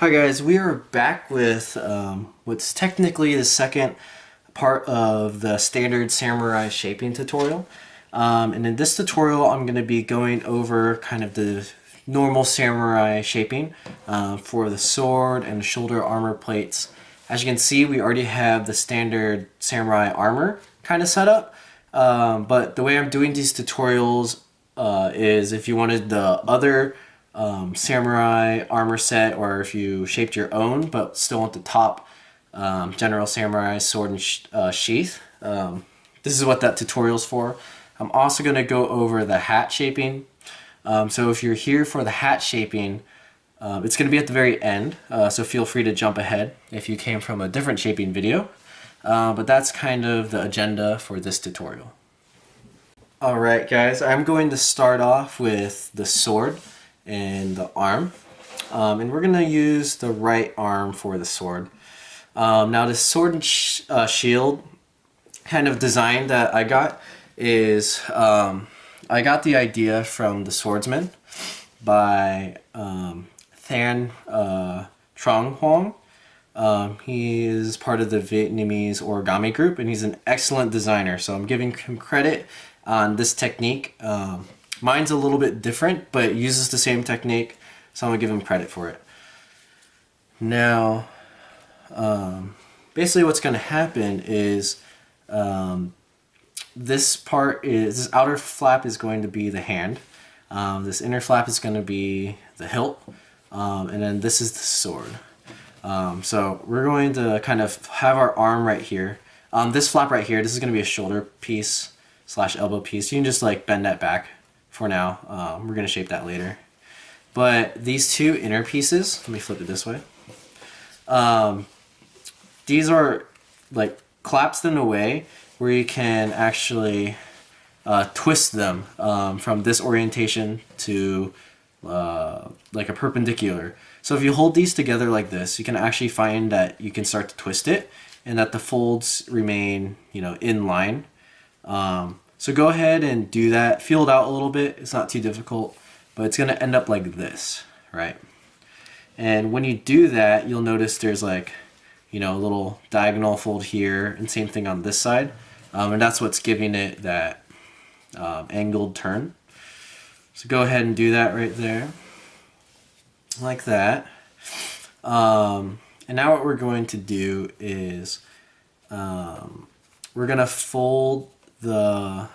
Hi guys, we are back with what's technically the second part of the standard samurai shaping tutorial. And in this tutorial I'm going to be going over kind of the normal samurai shaping for the sword and the shoulder armor plates. As you can see, we already have the standard samurai armor kind of set up, but the way I'm doing these tutorials is if you wanted the other samurai armor set, or if you shaped your own but still want the top general samurai sword and sheath, this is what that tutorial's for. I'm also going to go over the hat shaping. So if you're here for the hat shaping, it's going to be at the very end, so feel free to jump ahead if you came from a different shaping video, but that's kind of the agenda for this tutorial. Alright guys, I'm going to start off with the sword and the arm, and we're going to use the right arm for the sword. Now the sword and shield kind of design that I got is I got the idea from The Swordsman by Than Trong Hoang. He is part of the Vietnamese origami group, and he's an excellent designer, so I'm giving him credit on this technique. Mine's a little bit different, but it uses the same technique, so I'm going to give him credit for it. Now, basically what's going to happen is this outer flap is going to be the hand, this inner flap is going to be the hilt, and then this is the sword. So we're going to kind of have our arm right here. This flap right here, this is going to be a shoulder piece / elbow piece. You can just like bend that back for now. We're going to shape that later. But these two inner pieces, let me flip it this way. These are like collapsed in a way where you can actually twist them from this orientation to like a perpendicular. So if you hold these together like this, you can actually find that you can start to twist it and that the folds remain, in line. So go ahead and do that. Feel it out a little bit. It's not too difficult, but it's going to end up like this, right? And when you do that, you'll notice there's like, a little diagonal fold here, and same thing on this side. And that's what's giving it that angled turn. So go ahead and do that right there, like that. And now what we're going to do is we're going to fold the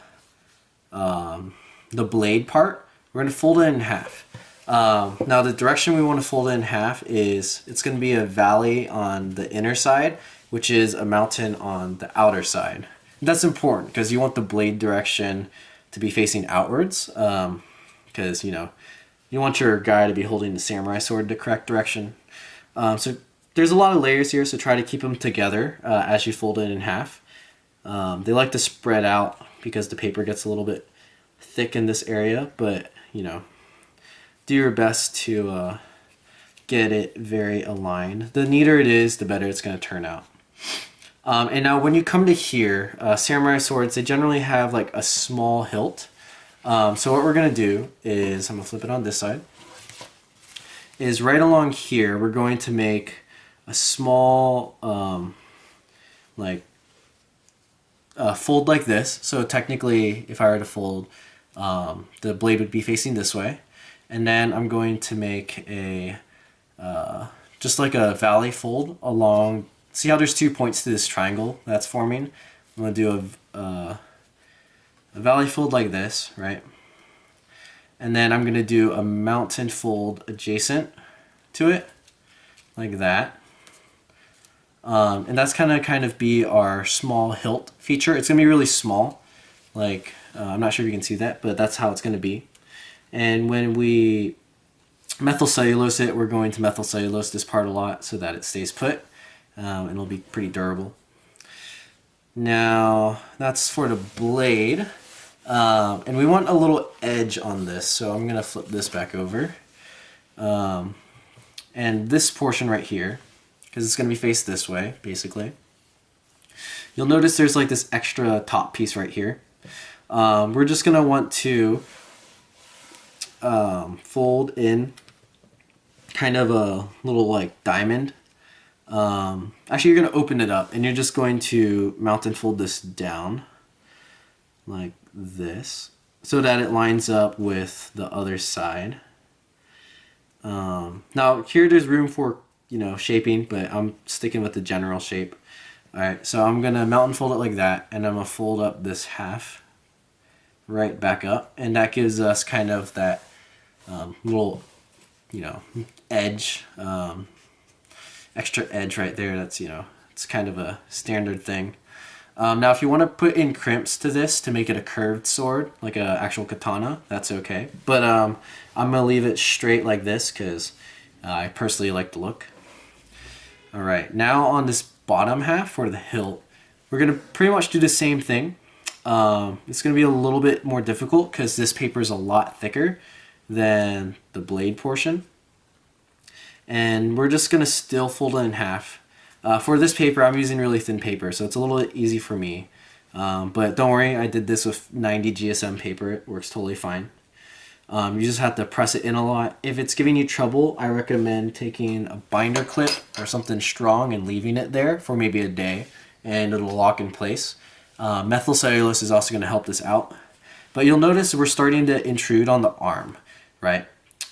blade part. We're going to fold it in half. Now the direction we want to fold it in half is it's going to be a valley on the inner side, which is a mountain on the outer side. And that's important because you want the blade direction to be facing outwards, because you want your guy to be holding the samurai sword the correct direction. So there's a lot of layers here, so try to keep them together as you fold it in half. They like to spread out because the paper gets a little bit thick in this area, but do your best to get it very aligned. The neater it is, the better it's going to turn out. And now when you come to here, samurai swords, they generally have like a small hilt. So what we're going to do is, I'm going to flip it on this side, is right along here we're going to make a small fold like this. So technically, if I were to fold, the blade would be facing this way. And then I'm going to make a just like a valley fold along. See how there's 2 points to this triangle that's forming? I'm going to do a valley fold like this, right? And then I'm going to do a mountain fold adjacent to it, like that. And that's kind of be our small hilt feature. It's going to be really small. Like, I'm not sure if you can see that, but that's how it's going to be. And when we methyl cellulose it, we're going to methyl cellulose this part a lot so that it stays put, and it'll be pretty durable. Now, that's for the blade. And we want a little edge on this, so I'm going to flip this back over. And this portion right here, because it's going to be faced this way, basically. You'll notice there's like this extra top piece right here. We're just going to want to fold in kind of a little like diamond. Actually, you're going to open it up and you're just going to mount and fold this down like this so that it lines up with the other side. Now here there's room for, you know, shaping, but I'm sticking with the general shape. Alright, so I'm going to mount and fold it like that, and I'm going to fold up this half right back up, and that gives us kind of that little, you know, edge, extra edge right there. That's, you know, it's kind of a standard thing. Now if you want to put in crimps to this to make it a curved sword, like an actual katana, that's okay. But I'm going to leave it straight like this because I personally like the look. Alright, now on this bottom half for the hilt, we're going to pretty much do the same thing. It's going to be a little bit more difficult because this paper is a lot thicker than the blade portion. And we're just going to still fold it in half. For this paper, I'm using really thin paper, so it's a little bit easy for me. But don't worry, I did this with 90 GSM paper. It works totally fine. You just have to press it in a lot. If it's giving you trouble, I recommend taking a binder clip or something strong and leaving it there for maybe a day, and it'll lock in place. Methyl cellulose is also going to help this out. But you'll notice we're starting to intrude on the arm, right?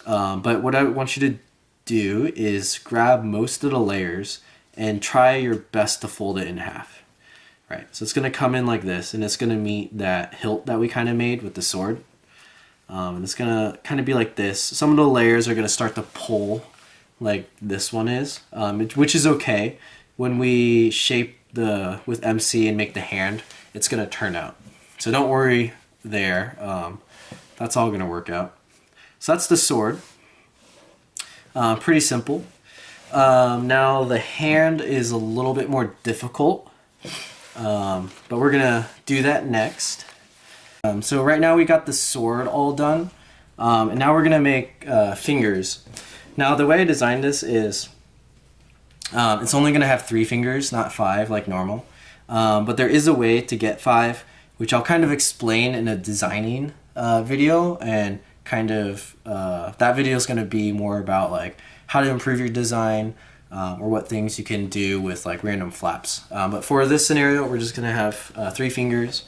But what I want you to do is grab most of the layers and try your best to fold it in half. Right, so it's going to come in like this, and it's going to meet that hilt that we kind of made with the sword. And it's going to kind of be like this. Some of the layers are going to start to pull like this one is, which is okay. When we shape with MC and make the hand, it's going to turn out. So don't worry there. That's all going to work out. So that's the sword. Pretty simple. Now the hand is a little bit more difficult, but we're gonna do that next. So right now we got the sword all done, and now we're gonna make fingers. Now the way I designed this is it's only gonna have 3 fingers, not 5 like normal, but there is a way to get 5, which I'll kind of explain in a designing video, and kind of that video is gonna be more about like how to improve your design, or what things you can do with like random flaps. But for this scenario, we're just gonna have 3 fingers.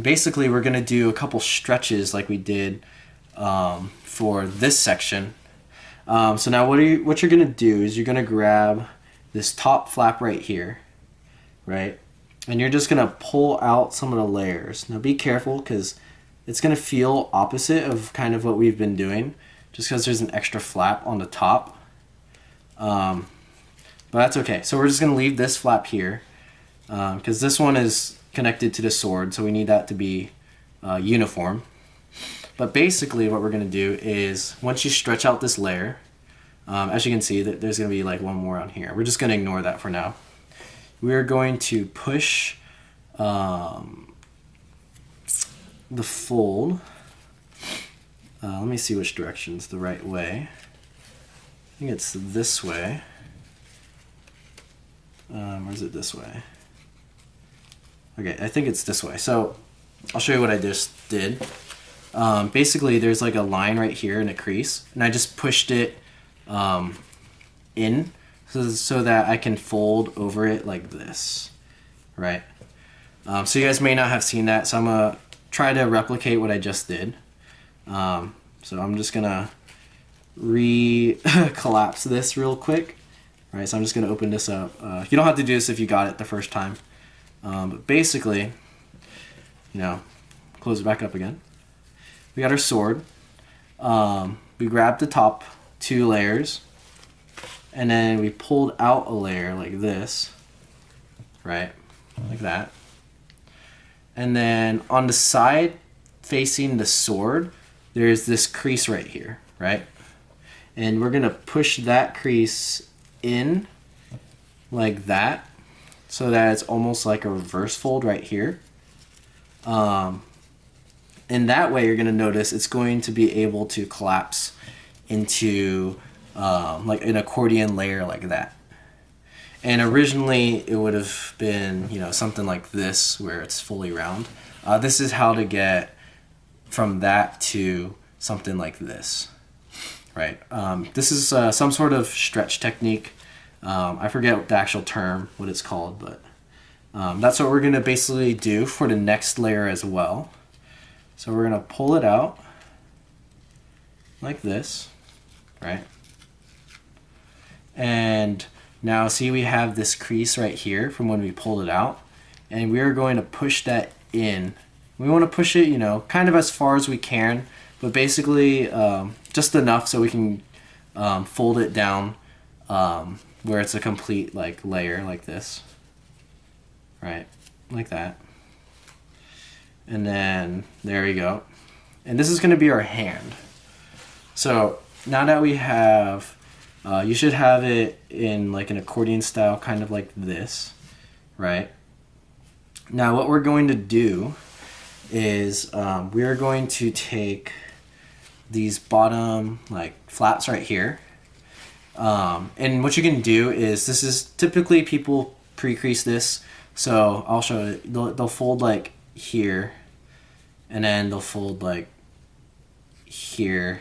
Basically, we're gonna do a couple stretches like we did for this section. So now what you're gonna do is you're gonna grab this top flap right here, right? And you're just gonna pull out some of the layers. Now be careful because it's gonna feel opposite of kind of what we've been doing, just because there's an extra flap on the top. But that's okay. So we're just going to leave this flap here because this one is connected to the sword, so we need that to be uniform. But basically what we're going to do is once you stretch out this layer, as you can see, there's going to be like one more on here. We're just going to ignore that for now. We're going to push the fold. Let me see which direction's the right way. I think it's this way. Or is it this way? Okay, I think it's this way. So I'll show you what I just did. Basically, there's like a line right here in a crease, and I just pushed it in so that I can fold over it like this, right? So you guys may not have seen that, so I'm gonna try to replicate what I just did. So I'm just gonna collapse this real quick. All right, so I'm just gonna open this up. You don't have to do this if you got it the first time. But basically, you know, close it back up again. We got our sword. We grabbed the top 2 layers, and then we pulled out a layer like this, right? Like that. And then on the side facing the sword, there's this crease right here, right? And we're gonna push that crease in like that so that it's almost like a reverse fold right here. And that way you're gonna notice it's going to be able to collapse into like an accordion layer like that. And originally it would have been, you know, something like this where it's fully round. This is how to get from that to something like this, right? This is some sort of stretch technique. I forget the actual term, what it's called, but that's what we're going to basically do for the next layer as well. So we're going to pull it out like this, right? And now see, we have this crease right here from when we pulled it out, and we are going to push that in. We want to push it, you know, kind of as far as we can, but basically just enough so we can fold it down where it's a complete like layer like this, right? Like that. And then there we go. And this is going to be our hand. So now that we have, you should have it in like an accordion style, kind of like this, right? Now what we're going to do is we are going to take these bottom like flaps right here, and what you can do is, this is typically people pre-crease this, so I'll show it. They'll fold like here, and then they'll fold like here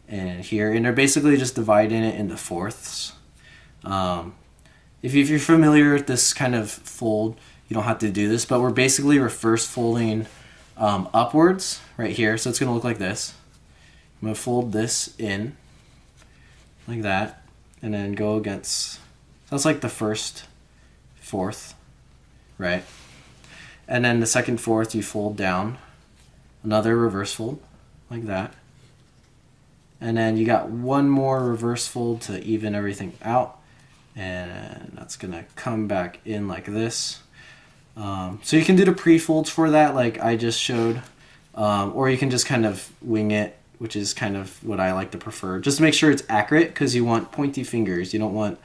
and here, and they're basically just dividing it into fourths. If you're familiar with this kind of fold, you don't have to do this, but we're basically reverse folding upwards right here. So it's going to look like this. I'm going to fold this in like that, and then go against, so that's like the first fourth, right? And then the second fourth you fold down, another reverse fold like that. And then you got one more reverse fold to even everything out, and that's going to come back in like this. So you can do the pre-folds for that like I just showed, or you can just kind of wing it, which is kind of what I like to prefer. Just to make sure it's accurate, because you want pointy fingers. You don't want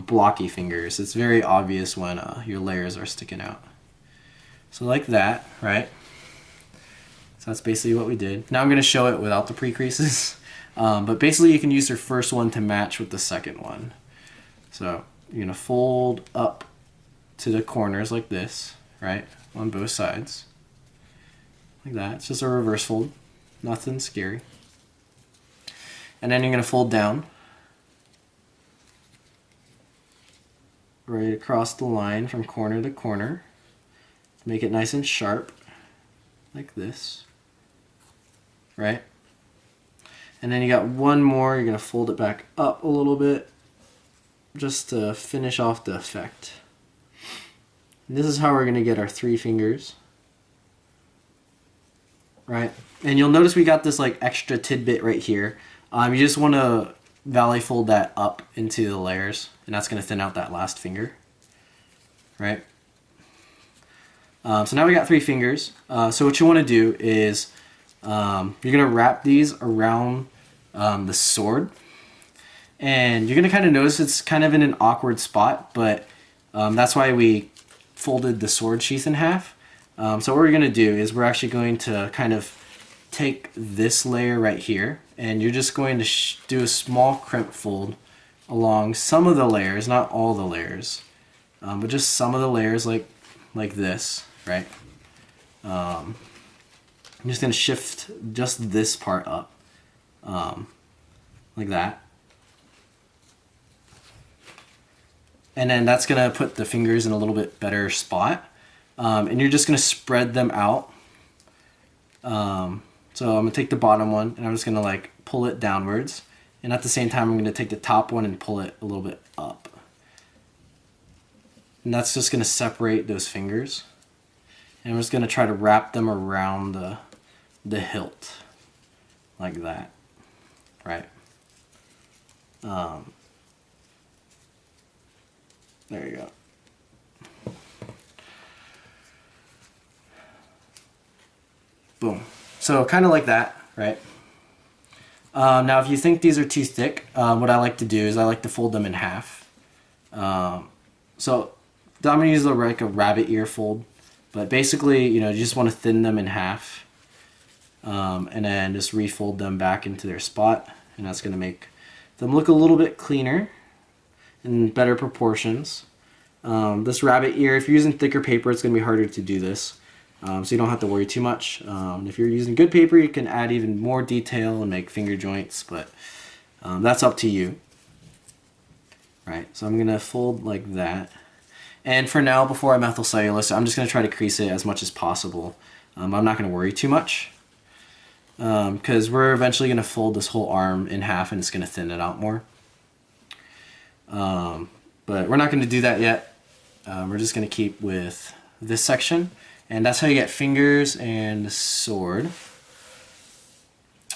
blocky fingers. It's very obvious when your layers are sticking out. So like that, right? So that's basically what we did. Now I'm going to show it without the pre-creases. But basically you can use your first one to match with the second one. So you're going to fold up to the corners like this, right, on both sides, like that. It's just a reverse fold, nothing scary. And then you're going to fold down right across the line from corner to corner to make it nice and sharp, like this, right? And then you got one more, you're going to fold it back up a little bit just to finish off the effect. And this is how we're going to get our 3 fingers, right? And you'll notice we got this like extra tidbit right here. You just want to valley fold that up into the layers, and that's going to thin out that last finger, right? So now we got 3 fingers. So what you want to do is you're going to wrap these around the sword, and you're going to kind of notice it's kind of in an awkward spot, but that's why we folded the sword sheath in half. So what we're going to do is we're actually going to kind of take this layer right here, and you're just going to do a small crimp fold along some of the layers, not all the layers, but just some of the layers like this, right? I'm just going to shift just this part up, like that. And then that's going to put the fingers in a little bit better spot. And you're just going to spread them out. So I'm going to take the bottom one, and I'm just going to like pull it downwards. And at the same time, I'm going to take the top one and pull it a little bit up. And that's just going to separate those fingers. And I'm just going to try to wrap them around the hilt, like that, right? There you go. Boom. So kind of like that, right? Now if you think these are too thick, what I like to do is I like to fold them in half. So I'm going to use like a rabbit ear fold, but basically, you know, you just want to thin them in half, and then just refold them back into their spot, and that's going to make them look a little bit cleaner in better proportions. This rabbit ear, if you're using thicker paper, it's going to be harder to do this. so you don't have to worry too much. If you're using good paper, you can add even more detail and make finger joints, but that's up to you. Right, so I'm gonna fold like that. And for now, before I methyl cellulose, I'm just gonna try to crease it as much as possible. I'm not gonna worry too much, because we're eventually gonna fold this whole arm in half and it's gonna thin it out more. But we're not gonna do that yet. We're just gonna keep with this section, and that's how you get fingers and sword.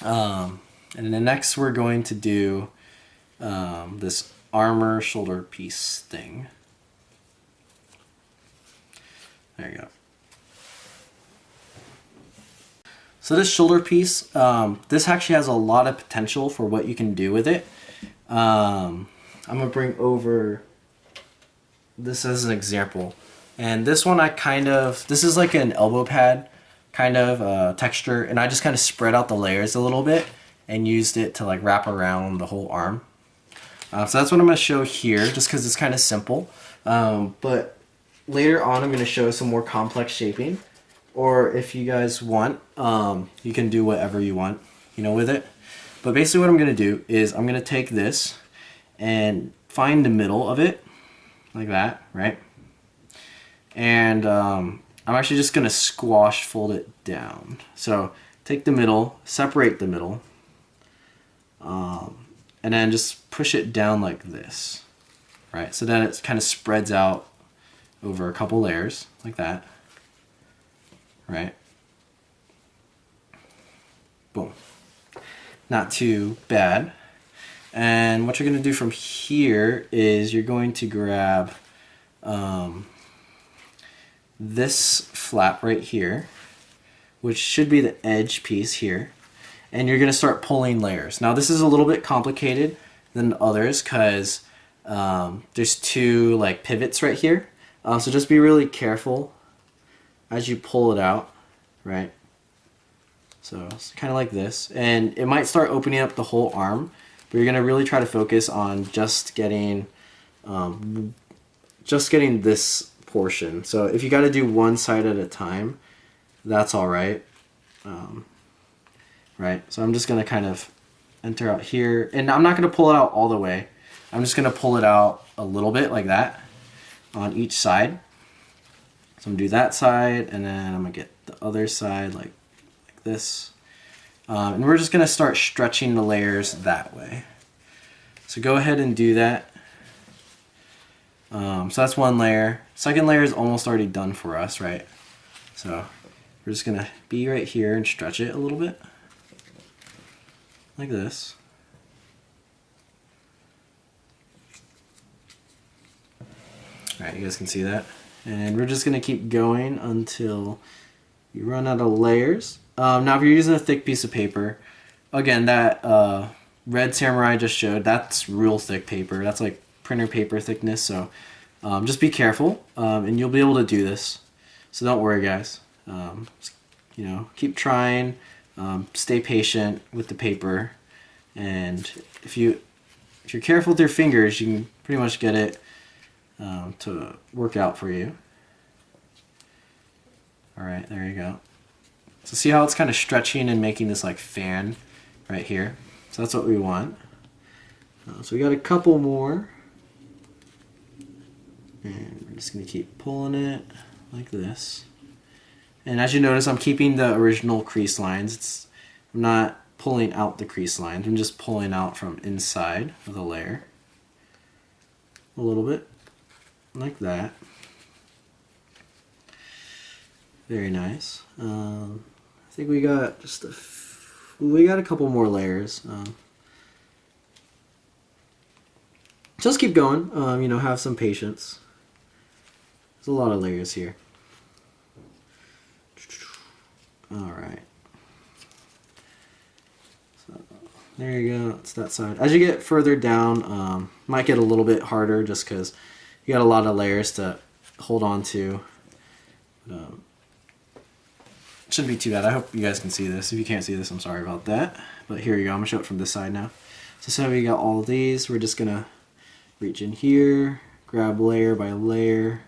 And then next we're going to do this armor shoulder piece thing. There you go. So this shoulder piece, this actually has a lot of potential for what you can do with it. I'm gonna bring over this as an example. And this one this is like an elbow pad kind of texture, and I just kind of spread out the layers a little bit and used it to like wrap around the whole arm. So that's what I'm gonna show here, just because it's kind of simple. But later on I'm gonna show some more complex shaping, or if you guys want, you can do whatever you want, you know, with it. But basically what I'm gonna do is I'm gonna take this and find the middle of it, like that, right? And I'm actually just gonna squash fold it down. So take the middle, separate the middle, and then just push it down like this, right? So then it kind of spreads out over a couple layers, like that, right? Boom. Not too bad. And what you're gonna do from here is you're going to grab this flap right here, which should be the edge piece here, and you're gonna start pulling layers. Now this is a little bit complicated than others because there's two like pivots right here. So just be really careful as you pull it out, right? So it's kind of like this, and it might start opening up the whole arm, but you're gonna really try to focus on just getting this portion. So if you got to do one side at a time, that's all right. Right. So I'm just gonna kind of enter out here, and I'm not gonna pull it out all the way. I'm just gonna pull it out a little bit like that on each side. So I'm gonna do that side, and then I'm gonna get the other side like this. And we're just gonna start stretching the layers that way. So go ahead and do that. So that's one layer. Second layer is almost already done for us, right? So we're just gonna be right here and stretch it a little bit, like this. All right, you guys can see that. And we're just gonna keep going until you run out of layers. Now if you're using a thick piece of paper, again, that red samurai I just showed, that's real thick paper. That's like printer paper thickness, so just be careful, and you'll be able to do this. So don't worry, guys. You know, keep trying, stay patient with the paper, and if you're careful with your fingers, you can pretty much get it to work out for you. All right, there you go. So see how it's kind of stretching and making this like fan right here? So that's what we want. So we got a couple more. And we're just going to keep pulling it like this. And as you notice, I'm keeping the original crease lines. I'm not pulling out the crease lines. I'm just pulling out from inside of the layer. A little bit. Like that. Very nice. I think we got just we got a couple more layers. Just keep going. You know, have some patience. There's a lot of layers here. All right. So there you go. It's that side. As you get further down, might get a little bit harder just because you got a lot of layers to hold on to. Shouldn't be too bad. I hope you guys can see this. If you can't see this, I'm sorry about that. But here you go. I'm gonna show it from this side now. So we got all of these. We're just gonna reach in here, grab layer by layer,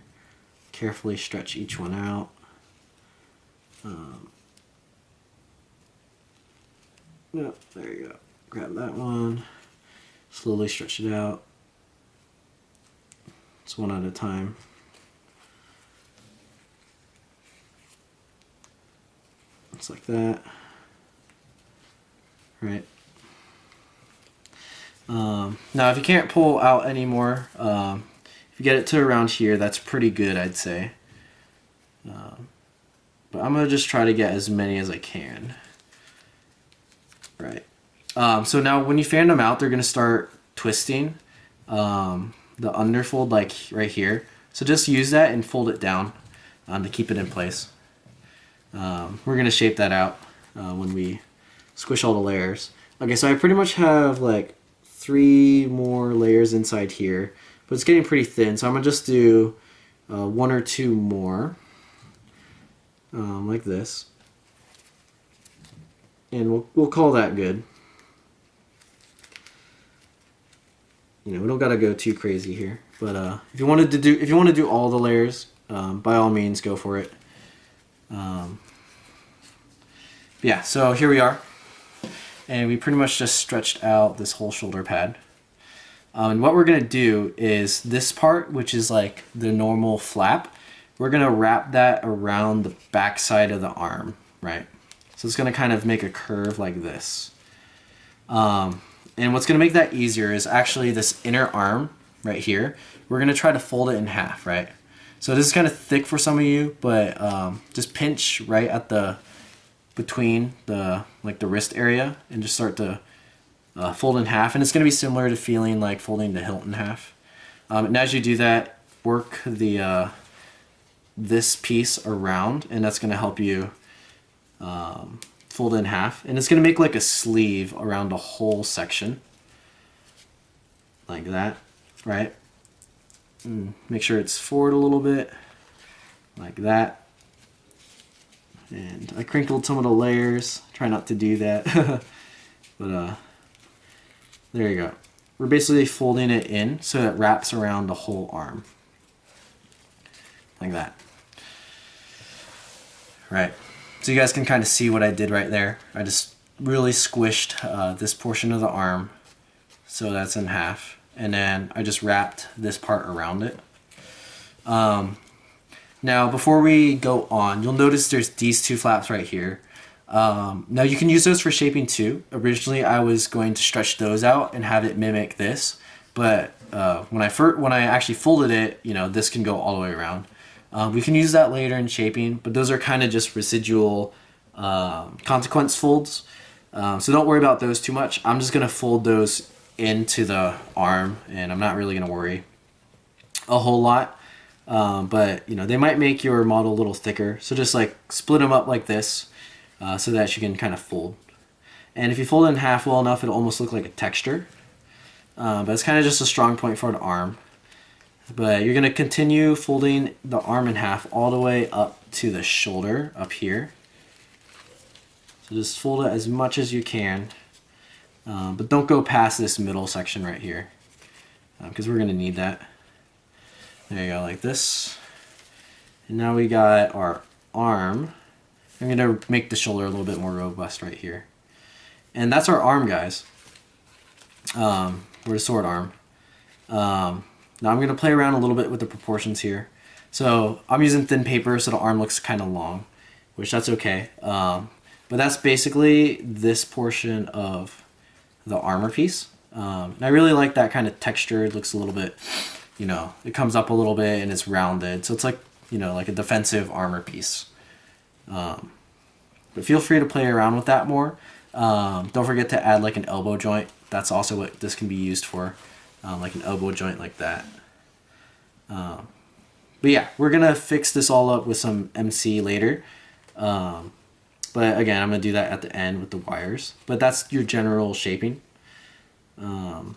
carefully stretch each one out. No, there you go. Grab that one. Slowly stretch it out. It's one at a time. It's like that. Right. Now, if you can't pull out anymore, if you get it to around here, that's pretty good, I'd say. But I'm going to just try to get as many as I can. Right. So now when you fan them out, they're going to start twisting the underfold, like right here. So just use that and fold it down to keep it in place. We're going to shape that out when we squish all the layers. Okay, so I pretty much have like 3 more layers inside here, but it's getting pretty thin, so I'm going to just do 1 or 2 more. Like this, and we'll call that good. You know, we don't gotta go too crazy here, but if you want to do all the layers, by all means go for it. Yeah, so here we are, and we pretty much just stretched out this whole shoulder pad. And what we're gonna do is this part, which is like the normal flap, we're going to wrap that around the back side of the arm, right? So it's going to kind of make a curve like this. And what's going to make that easier is actually this inner arm right here. We're going to try to fold it in half, right? So this is kind of thick for some of you, but just pinch right at the, between the, like the wrist area, and just start to fold in half. And it's going to be similar to feeling like folding the hilt in half. And as you do that, work the this piece around, and that's going to help you fold it in half, and it's going to make like a sleeve around the whole section like that, right? And make sure it's forward a little bit like that, and I crinkled some of the layers, try not to do that. But there you go. We're basically folding it in so it wraps around the whole arm like that. Right, so you guys can kind of see what I did right there. I just really squished this portion of the arm so that's in half, and then I just wrapped this part around it. Now before we go on, you'll notice there's these 2 flaps right here. Now you can use those for shaping too. Originally I was going to stretch those out and have it mimic this, but when I actually folded it, you know, this can go all the way around. We can use that later in shaping, but those are kind of just residual consequence folds. So don't worry about those too much. I'm just going to fold those into the arm, and I'm not really going to worry a whole lot. But you know, they might make your model a little thicker. So just like split them up like this so that you can kind of fold. And if you fold it in half well enough, it'll almost look like a texture. But it's kind of just a strong point for an arm. But you're going to continue folding the arm in half all the way up to the shoulder up here. So just fold it as much as you can. But don't go past this middle section right here, because we're going to need that. There you go, like this. And now we got our arm. I'm going to make the shoulder a little bit more robust right here. And that's our arm, guys. Or the sword arm. Now I'm going to play around a little bit with the proportions here. So I'm using thin paper so the arm looks kind of long, which that's okay. But that's basically this portion of the armor piece. And I really like that kind of texture. It looks a little bit, you know, it comes up a little bit and it's rounded. So it's like, you know, like a defensive armor piece. But feel free to play around with that more. Don't forget to add like an elbow joint. That's also what this can be used for. Like an elbow joint like that. But yeah, we're going to fix this all up with some MC later. But again, I'm going to do that at the end with the wires. But that's your general shaping. So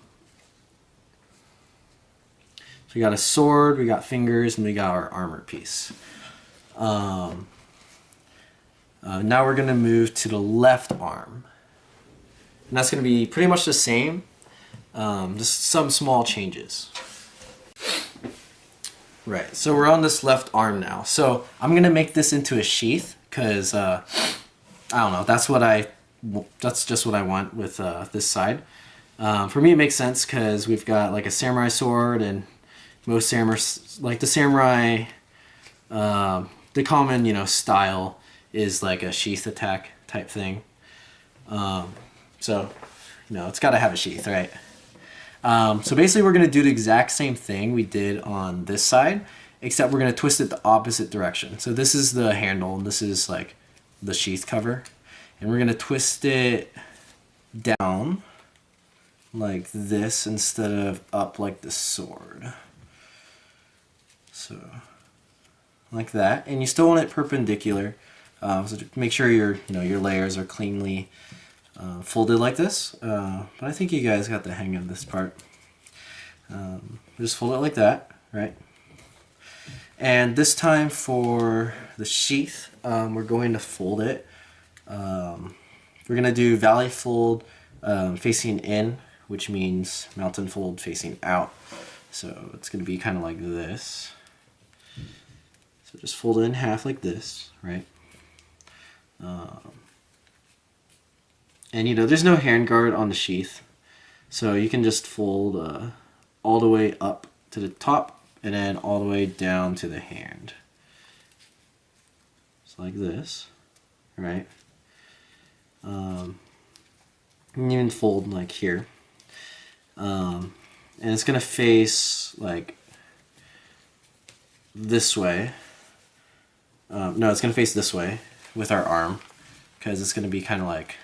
we got a sword, we got fingers, and we got our armor piece. Now we're going to move to the left arm. And that's going to be pretty much the same. Just some small changes. Right, so we're on this left arm now. So I'm going to make this into a sheath because I don't know, that's just what I want with this side. For me it makes sense because we've got like a samurai sword, and most samurai, like the samurai, the common, you know, style is like a sheath attack type thing. So, you know, it's got to have a sheath, right? So basically we're going to do the exact same thing we did on this side, except we're going to twist it the opposite direction. So this is the handle, and this is like the sheath cover. And we're going to twist it down like this instead of up like the sword. So like that. And you still want it perpendicular. So make sure your layers are cleanly folded like this. But I think you guys got the hang of this part. Just fold it like that, right? And this time for the sheath, we're going to fold it. We're going to do valley fold facing in, which means mountain fold facing out. So it's going to be kind of like this. So just fold it in half like this, right? And you know, there's no handguard on the sheath, so you can just fold all the way up to the top and then all the way down to the hand. So like this, right? And even fold like here. And it's gonna face like this way. No, it's gonna face this way with our arm, because it's gonna be kind of like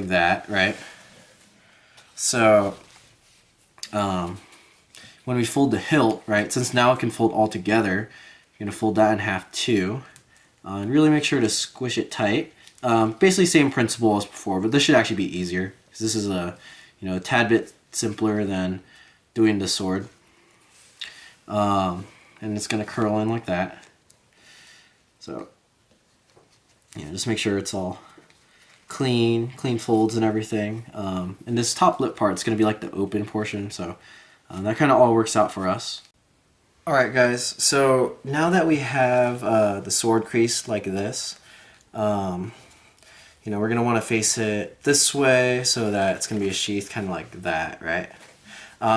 that, right? So when we fold the hilt, right, since now it can fold all together, you're gonna fold that in half too, and really make sure to squish it tight. Basically same principle as before, but this should actually be easier because this is a tad bit simpler than doing the sword. And it's gonna curl in like that. So just make sure it's all clean folds and everything. And this top lip part is going to be like the open portion, so that kind of all works out for us. Alright guys, so now that we have the sword creased like this, we're going to want to face it this way so that it's going to be a sheath kind of like that, right?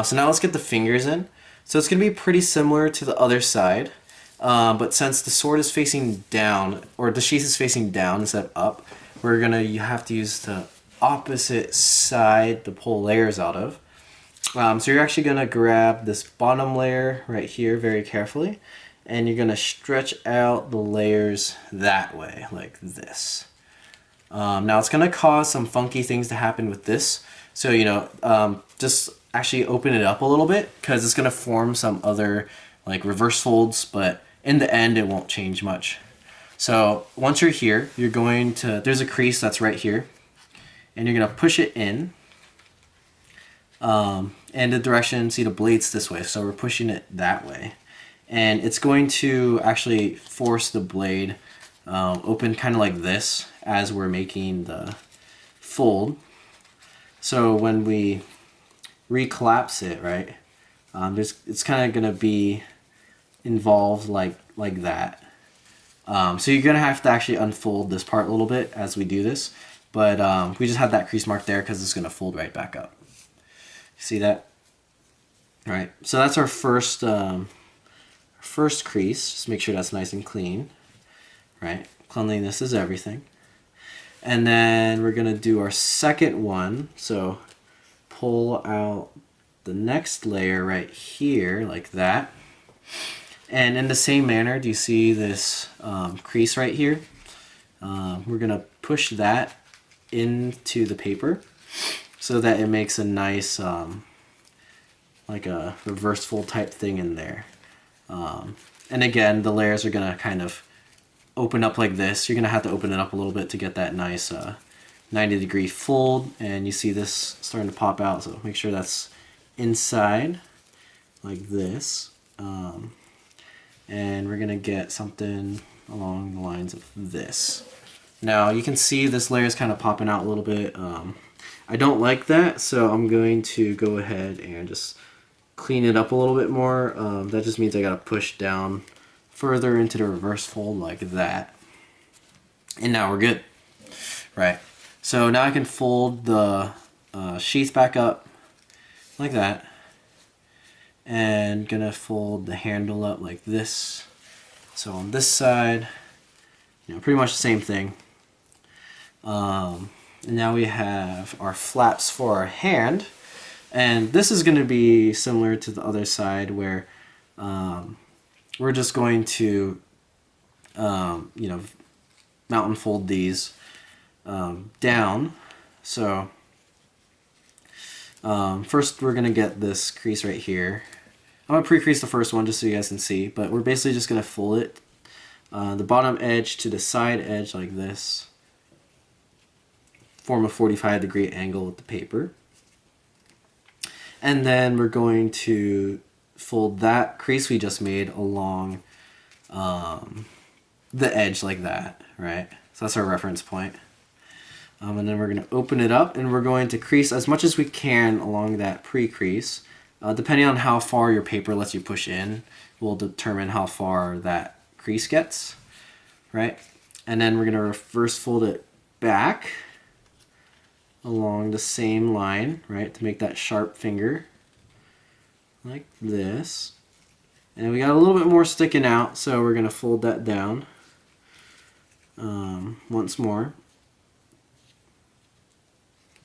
So now let's get the fingers in. So it's going to be pretty similar to the other side, but since the sword is facing down, or the sheath is facing down instead of up, you have to use the opposite side to pull layers out of. So you're actually going to grab this bottom layer right here very carefully, and you're going to stretch out the layers that way, like this. Now it's going to cause some funky things to happen with this, so just actually open it up a little bit, because it's going to form some other like reverse folds, but in the end it won't change much. So once you're here, you're going to, there's a crease that's right here, and you're going to push it in, and the direction, see the blade's this way, so we're pushing it that way. And it's going to actually force the blade open kind of like this as we're making the fold. So when we recollapse it, right, it's kind of going to be involved like that. So you're going to have to actually unfold this part a little bit as we do this, but we just have that crease mark there because it's going to fold right back up. See that? All right, so that's our first crease. Just make sure that's nice and clean, right? Cleanliness is everything. And then we're going to do our second one. So pull out the next layer right here like that. And in the same manner, do you see this crease right here? We're going to push that into the paper so that it makes a nice like a reverse fold type thing in there. And again, the layers are going to kind of open up like this. You're going to have to open it up a little bit to get that nice 90-degree fold. And you see this starting to pop out, so make sure that's inside like this. And we're going to get something along the lines of this. Now you can see this layer is kind of popping out a little bit. I don't like that, so I'm going to go ahead and just clean it up a little bit more. That just means I got to push down further into the reverse fold like that. And now we're good, right? So now I can fold the sheath back up like that, and gonna fold the handle up like this. So on this side, you know, pretty much the same thing. And now we have our flaps for our hand, and this is going to be similar to the other side where we're just going to you know, mountain fold these down. So first we're going to get this crease right here. I'm going to pre-crease the first one just so you guys can see, but we're basically just going to fold it the bottom edge to the side edge like this, form a 45-degree angle with the paper, and then we're going to fold that crease we just made along the edge like that, right? So that's our reference point. And then we're going to open it up, and we're going to crease as much as we can along that pre-crease. Depending on how far your paper lets you push in will determine how far that crease gets, right? And then we're going to reverse fold it back along the same line, right, to make that sharp finger like this. And we got a little bit more sticking out, so we're going to fold that down once more.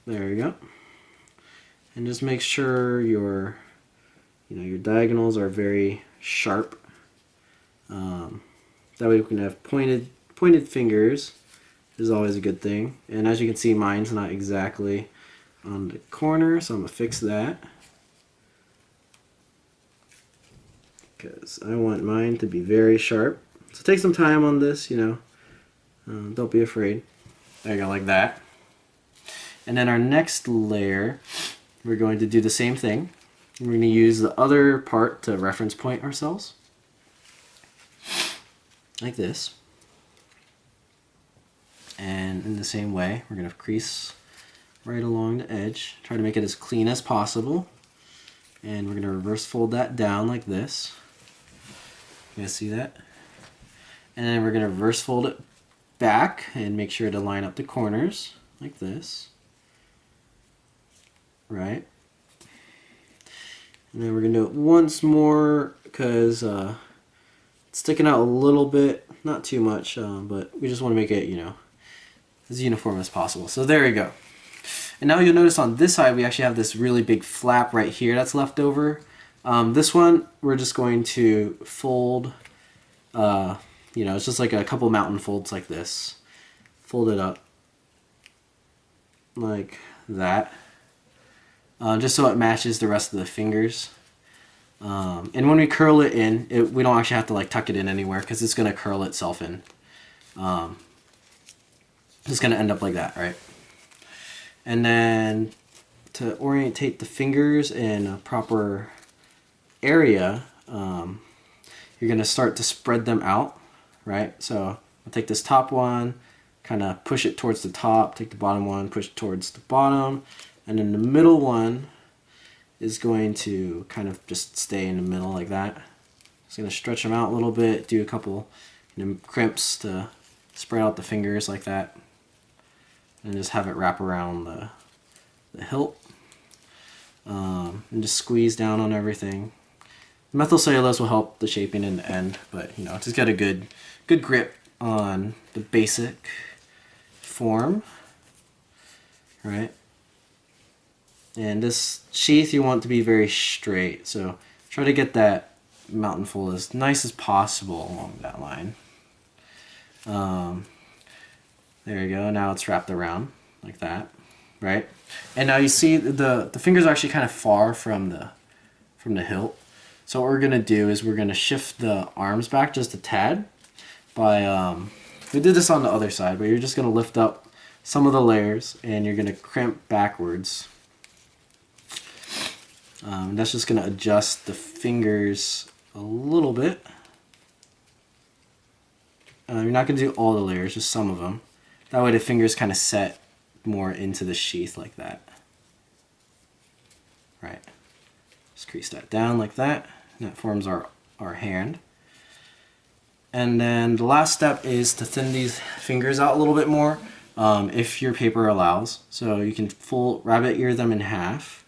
There we go. And just make sure your your diagonals are very sharp. That way we can have pointed fingers, which is always a good thing. And as you can see, mine's not exactly on the corner, so I'm gonna fix that because I want mine to be very sharp. So take some time on this, don't be afraid. There you go, like that. And then our next layer, we're going to do the same thing. We're going to use the other part to reference point ourselves, like this. And in the same way, we're going to crease right along the edge. Try to make it as clean as possible. And we're going to reverse fold that down like this. You guys see that? And then we're going to reverse fold it back and make sure to line up the corners like this. Right? And then we're going to do it once more because it's sticking out a little bit, not too much, but we just want to make it, as uniform as possible. So there you go. And now you'll notice on this side we actually have this really big flap right here that's left over. This one we're just going to fold, it's just like a couple mountain folds like this. Fold it up like that. Just so it matches the rest of the fingers. And when we curl it in, we don't actually have to tuck it in anywhere because it's going to curl itself in. It's going to end up like that, right? And then to orientate the fingers in a proper area, you're going to start to spread them out, right? So I'll take this top one, kind of push it towards the top, take the bottom one, push it towards the bottom. And then the middle one is going to kind of just stay in the middle like that. Just going to stretch them out a little bit, do a couple crimps to spread out the fingers like that. And just have it wrap around the hilt. And just squeeze down on everything. Methyl cellulose will help the shaping in the end, but just get a good grip on the basic form, right? And this sheath you want to be very straight, so try to get that mountain fold as nice as possible along that line. There you go, now it's wrapped around like that, right? And now you see the fingers are actually kind of far from the hilt. So what we're going to do is we're going to shift the arms back just a tad by, we did this on the other side, but you're just going to lift up some of the layers and you're going to crimp backwards. That's just going to adjust the fingers a little bit. You're not going to do all the layers, just some of them. That way the fingers kind of set more into the sheath like that. Right. Just crease that down like that. And that forms our hand. And then the last step is to thin these fingers out a little bit more, if your paper allows. So you can full rabbit ear them in half,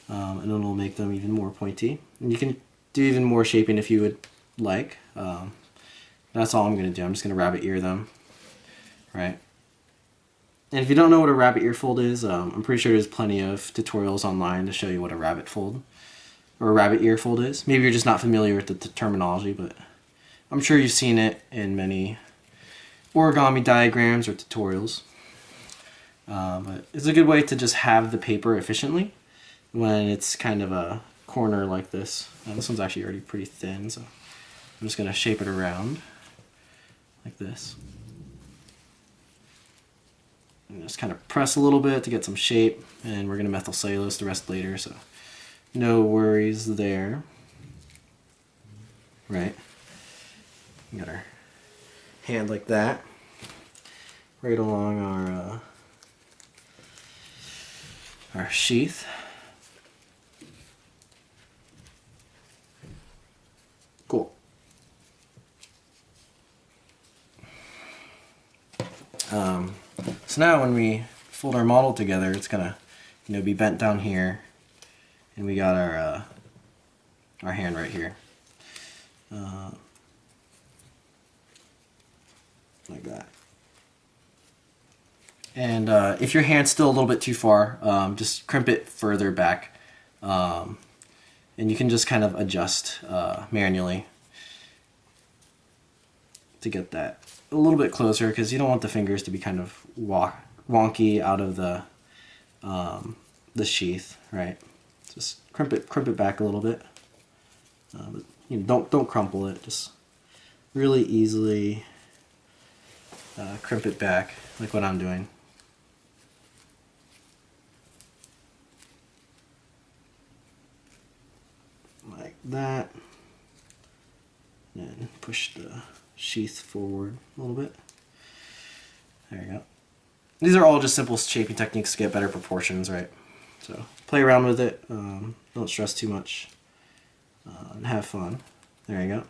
and it'll make them even more pointy. And you can do even more shaping if you would like. That's all I'm going to do. I'm just going to rabbit ear them, right? And if you don't know what a rabbit ear fold is, I'm pretty sure there's plenty of tutorials online to show you what a rabbit fold or a rabbit ear fold is. Maybe you're just not familiar with the terminology, but I'm sure you've seen it in many origami diagrams or tutorials. But it's a good way to just have the paper efficiently when it's kind of a corner like this. This one's actually already pretty thin, so I'm just going to shape it around like this. And just kind of press a little bit to get some shape, and we're going to methyl cellulose the rest later, so no worries there. Right? We got our hand like that, right along our sheath. Cool. So now when we fold our model together, it's gonna, be bent down here, and we got our hand right here, like that. And if your hand's still a little bit too far, just crimp it further back, and you can just kind of adjust manually to get that a little bit closer, because you don't want the fingers to be kind of wonky out of the sheath, right? Just crimp it back a little bit, but don't crumple it. Just really easily crimp it back, like what I'm doing. Like that, and push the sheath forward a little bit. There you go. These are all just simple shaping techniques to get better proportions, right? So play around with it, don't stress too much, and have fun. There you go.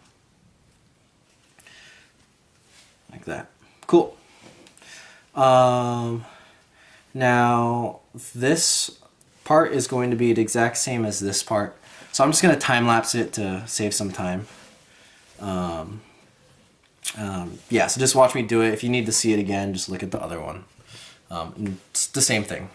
Like that. Cool. Now this part is going to be the exact same as this part, so I'm just going to time lapse it to save some time. Yeah, so just watch me do it. If you need to see it again, just look at the other one. It's the same thing.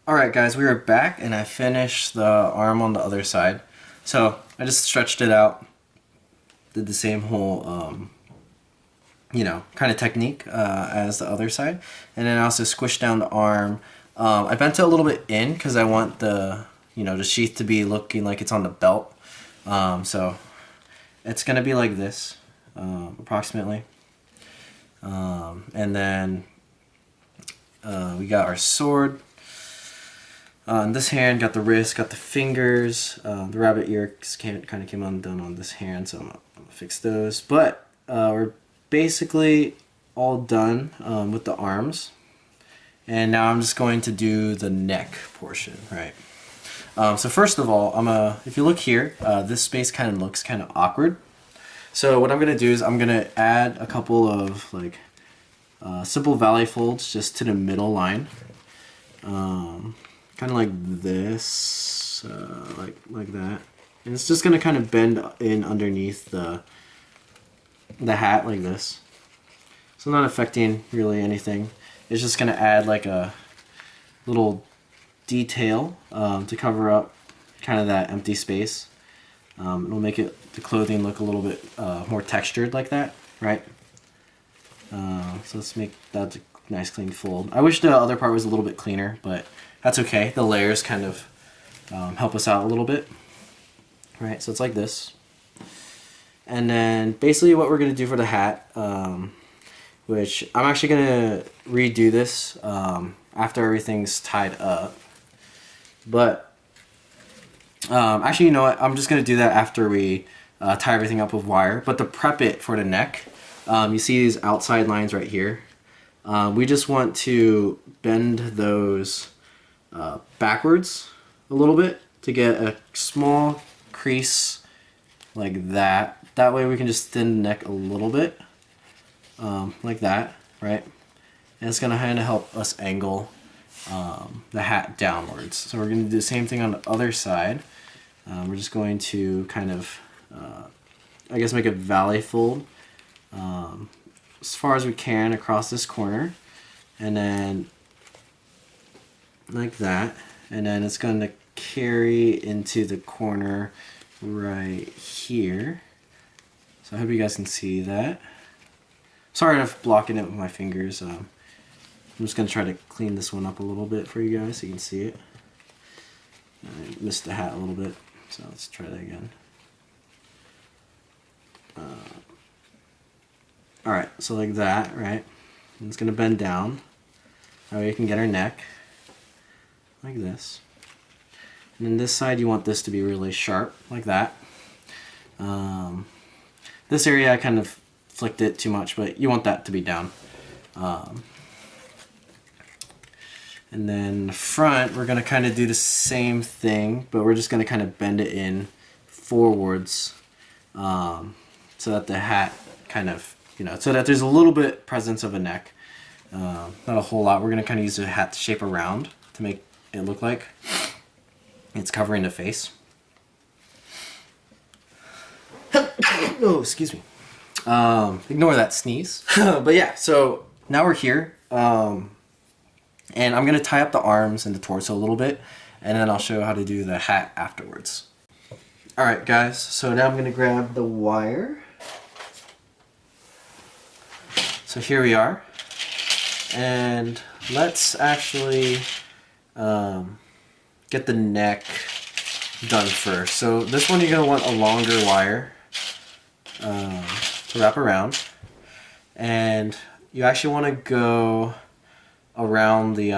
Alright guys, we are back, and I finished the arm on the other side. So I just stretched it out, did the same whole kind of technique as the other side, and then I also squished down the arm. I bent it a little bit in because I want the the sheath to be looking like it's on the belt. So it's gonna be like this, approximately. And then we got our sword. On this hand, got the wrist, got the fingers. The rabbit ears kind of came undone on this hand, so I'm gonna fix those. But we're basically all done with the arms, and now I'm just going to do the neck portion, right? So first of all, if you look here, this space kind of looks kind of awkward. So what I'm gonna do is I'm gonna add a couple of simple valley folds just to the middle line, kind of like this, like that, and it's just gonna kind of bend in underneath the hat like this. So not affecting really anything. It's just gonna add like a little detail to cover up kind of that empty space. It'll make the clothing look a little bit more textured like that, right? So let's make that a nice clean fold. I wish the other part was a little bit cleaner, but that's okay. The layers kind of help us out a little bit. Right, so it's like this. And then basically what we're going to do for the hat, which I'm actually going to redo this after everything's tied up. But actually, you know what? I'm just going to do that after we tie everything up with wire. But to prep it for the neck, you see these outside lines right here. We just want to bend those backwards a little bit to get a small crease like that. That way we can just thin the neck a little bit, like that, right? And it's gonna kind of help us angle the hat downwards. So we're gonna do the same thing on the other side. We're just going to kind of, I guess, make a valley fold as far as we can across this corner, and then like that, and then it's going to carry into the corner right here. So I hope you guys can see that. Sorry if blocking it with my fingers. I'm just going to try to clean this one up a little bit for you guys so you can see it. I missed the hat a little bit, so let's try that again. Alright, so like that, right? And it's going to bend down. That way you can get our neck. Like this. And then this side you want this to be really sharp, like that. This area I kind of flicked it too much, but you want that to be down. And then the front, we're going to kind of do the same thing, but we're just going to kind of bend it in forwards so that the hat kind of, so that there's a little bit presence of a neck. Not a whole lot. We're going to kind of use the hat to shape around to make it look like it's covering the face. Oh, excuse me. Ignore that sneeze. But yeah, so now we're here. And I'm going to tie up the arms and the torso a little bit, and then I'll show you how to do the hat afterwards. Alright guys, so now I'm going to grab the wire. So here we are. And let's actually get the neck done first. So this one you're going to want a longer wire to wrap around. And you actually want to go around the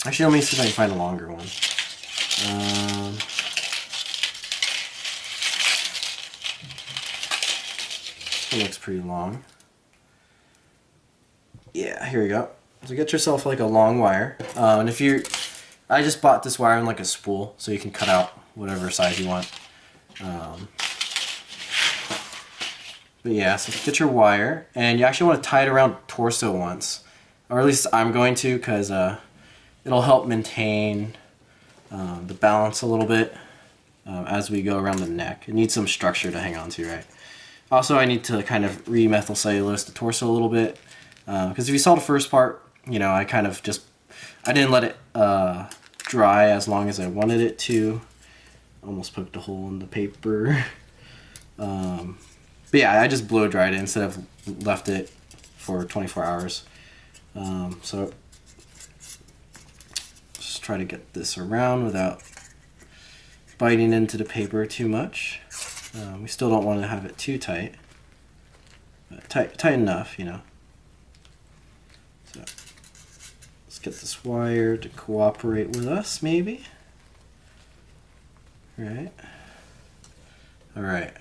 actually, let me see if I can find a longer one. It looks pretty long. Yeah, here we go. So get yourself like a long wire, and if you're, I just bought this wire in like a spool, so you can cut out whatever size you want. But yeah, so get your wire, and you actually want to tie it around torso once. Or at least I'm going to, because it'll help maintain the balance a little bit as we go around the neck. It needs some structure to hang on to, right? Also, I need to kind of re-methyl cellulose the torso a little bit, because if you saw the first part, I kind of just, I didn't let it dry as long as I wanted it to. Almost poked a hole in the paper. But yeah, I just blow dried it instead of left it for 24 hours. So just try to get this around without biting into the paper too much. We still don't want to have it too tight, but tight enough, So let's get this wire to cooperate with us, maybe. Right. All right.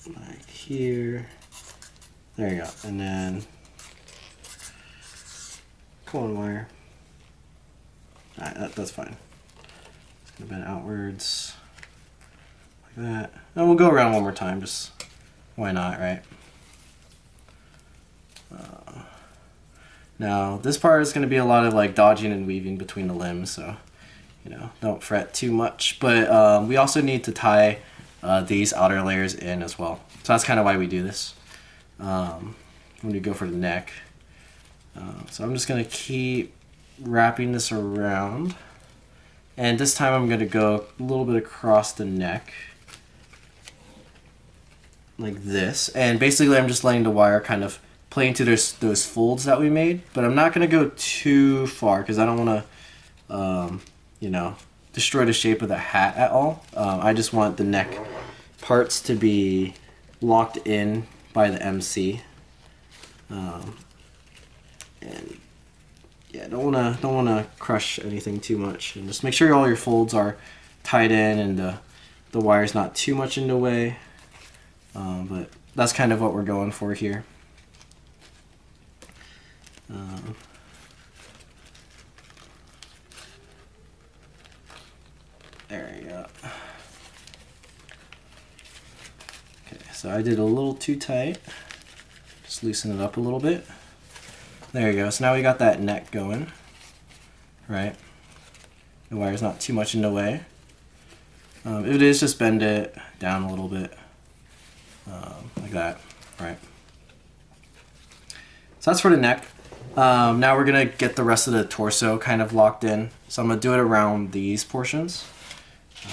Like here. There you go. And then come on, wire. Alright, that's fine. It's gonna bend outwards like that. And we'll go around one more time, just why not, right? Now this part is gonna be a lot of like dodging and weaving between the limbs, so don't fret too much. But we also need to tie these outer layers in as well. So that's kind of why we do this when we go for the neck. So I'm just gonna keep wrapping this around, and this time I'm gonna go a little bit across the neck like this, and basically I'm just letting the wire kind of play into those folds that we made, but I'm not gonna go too far because I don't want to destroy the shape of the hat at all. I just want the neck parts to be locked in by the MC. And yeah, don't wanna crush anything too much, and just make sure all your folds are tied in and the wire's not too much in the way. But that's kind of what we're going for here. There you go. Okay, so I did a little too tight. Just loosen it up a little bit. There you go. So now we got that neck going, right? The wire's not too much in the way. If it is, just bend it down a little bit, like that, right? So that's for the neck. Now we're gonna get the rest of the torso kind of locked in. So I'm gonna do it around these portions.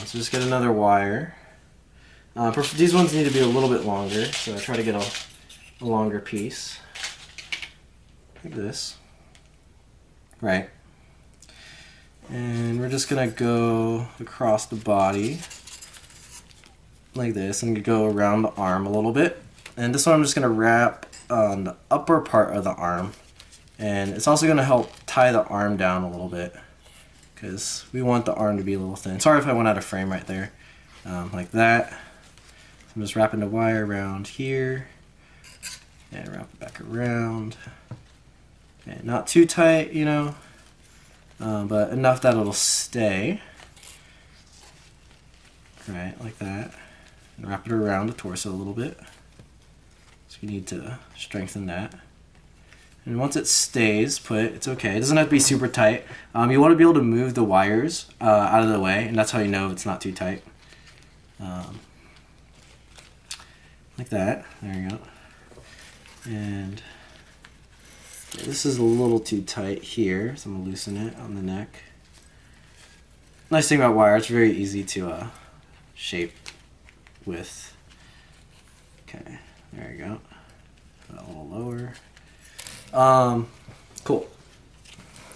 So just get another wire. These ones need to be a little bit longer, so I try to get a longer piece, like this, right? And we're just gonna go across the body like this and go around the arm a little bit. And this one I'm just gonna wrap on the upper part of the arm, and it's also gonna help tie the arm down a little bit because we want the arm to be a little thin. Sorry if I went out of frame right there, like that. So I'm just wrapping the wire around here and wrap it back around, and not too tight, you know. But enough that it'll stay, right, like that, and wrap it around the torso a little bit. So you need to strengthen that. And once it stays put, it's okay. It doesn't have to be super tight. You want to be able to move the wires out of the way, and that's how you know it's not too tight. Like that. There you go. And this is a little too tight here, so I'm going to loosen it on the neck. Nice thing about wire, it's very easy to shape with. Okay, there you go. Put that a little lower. Cool.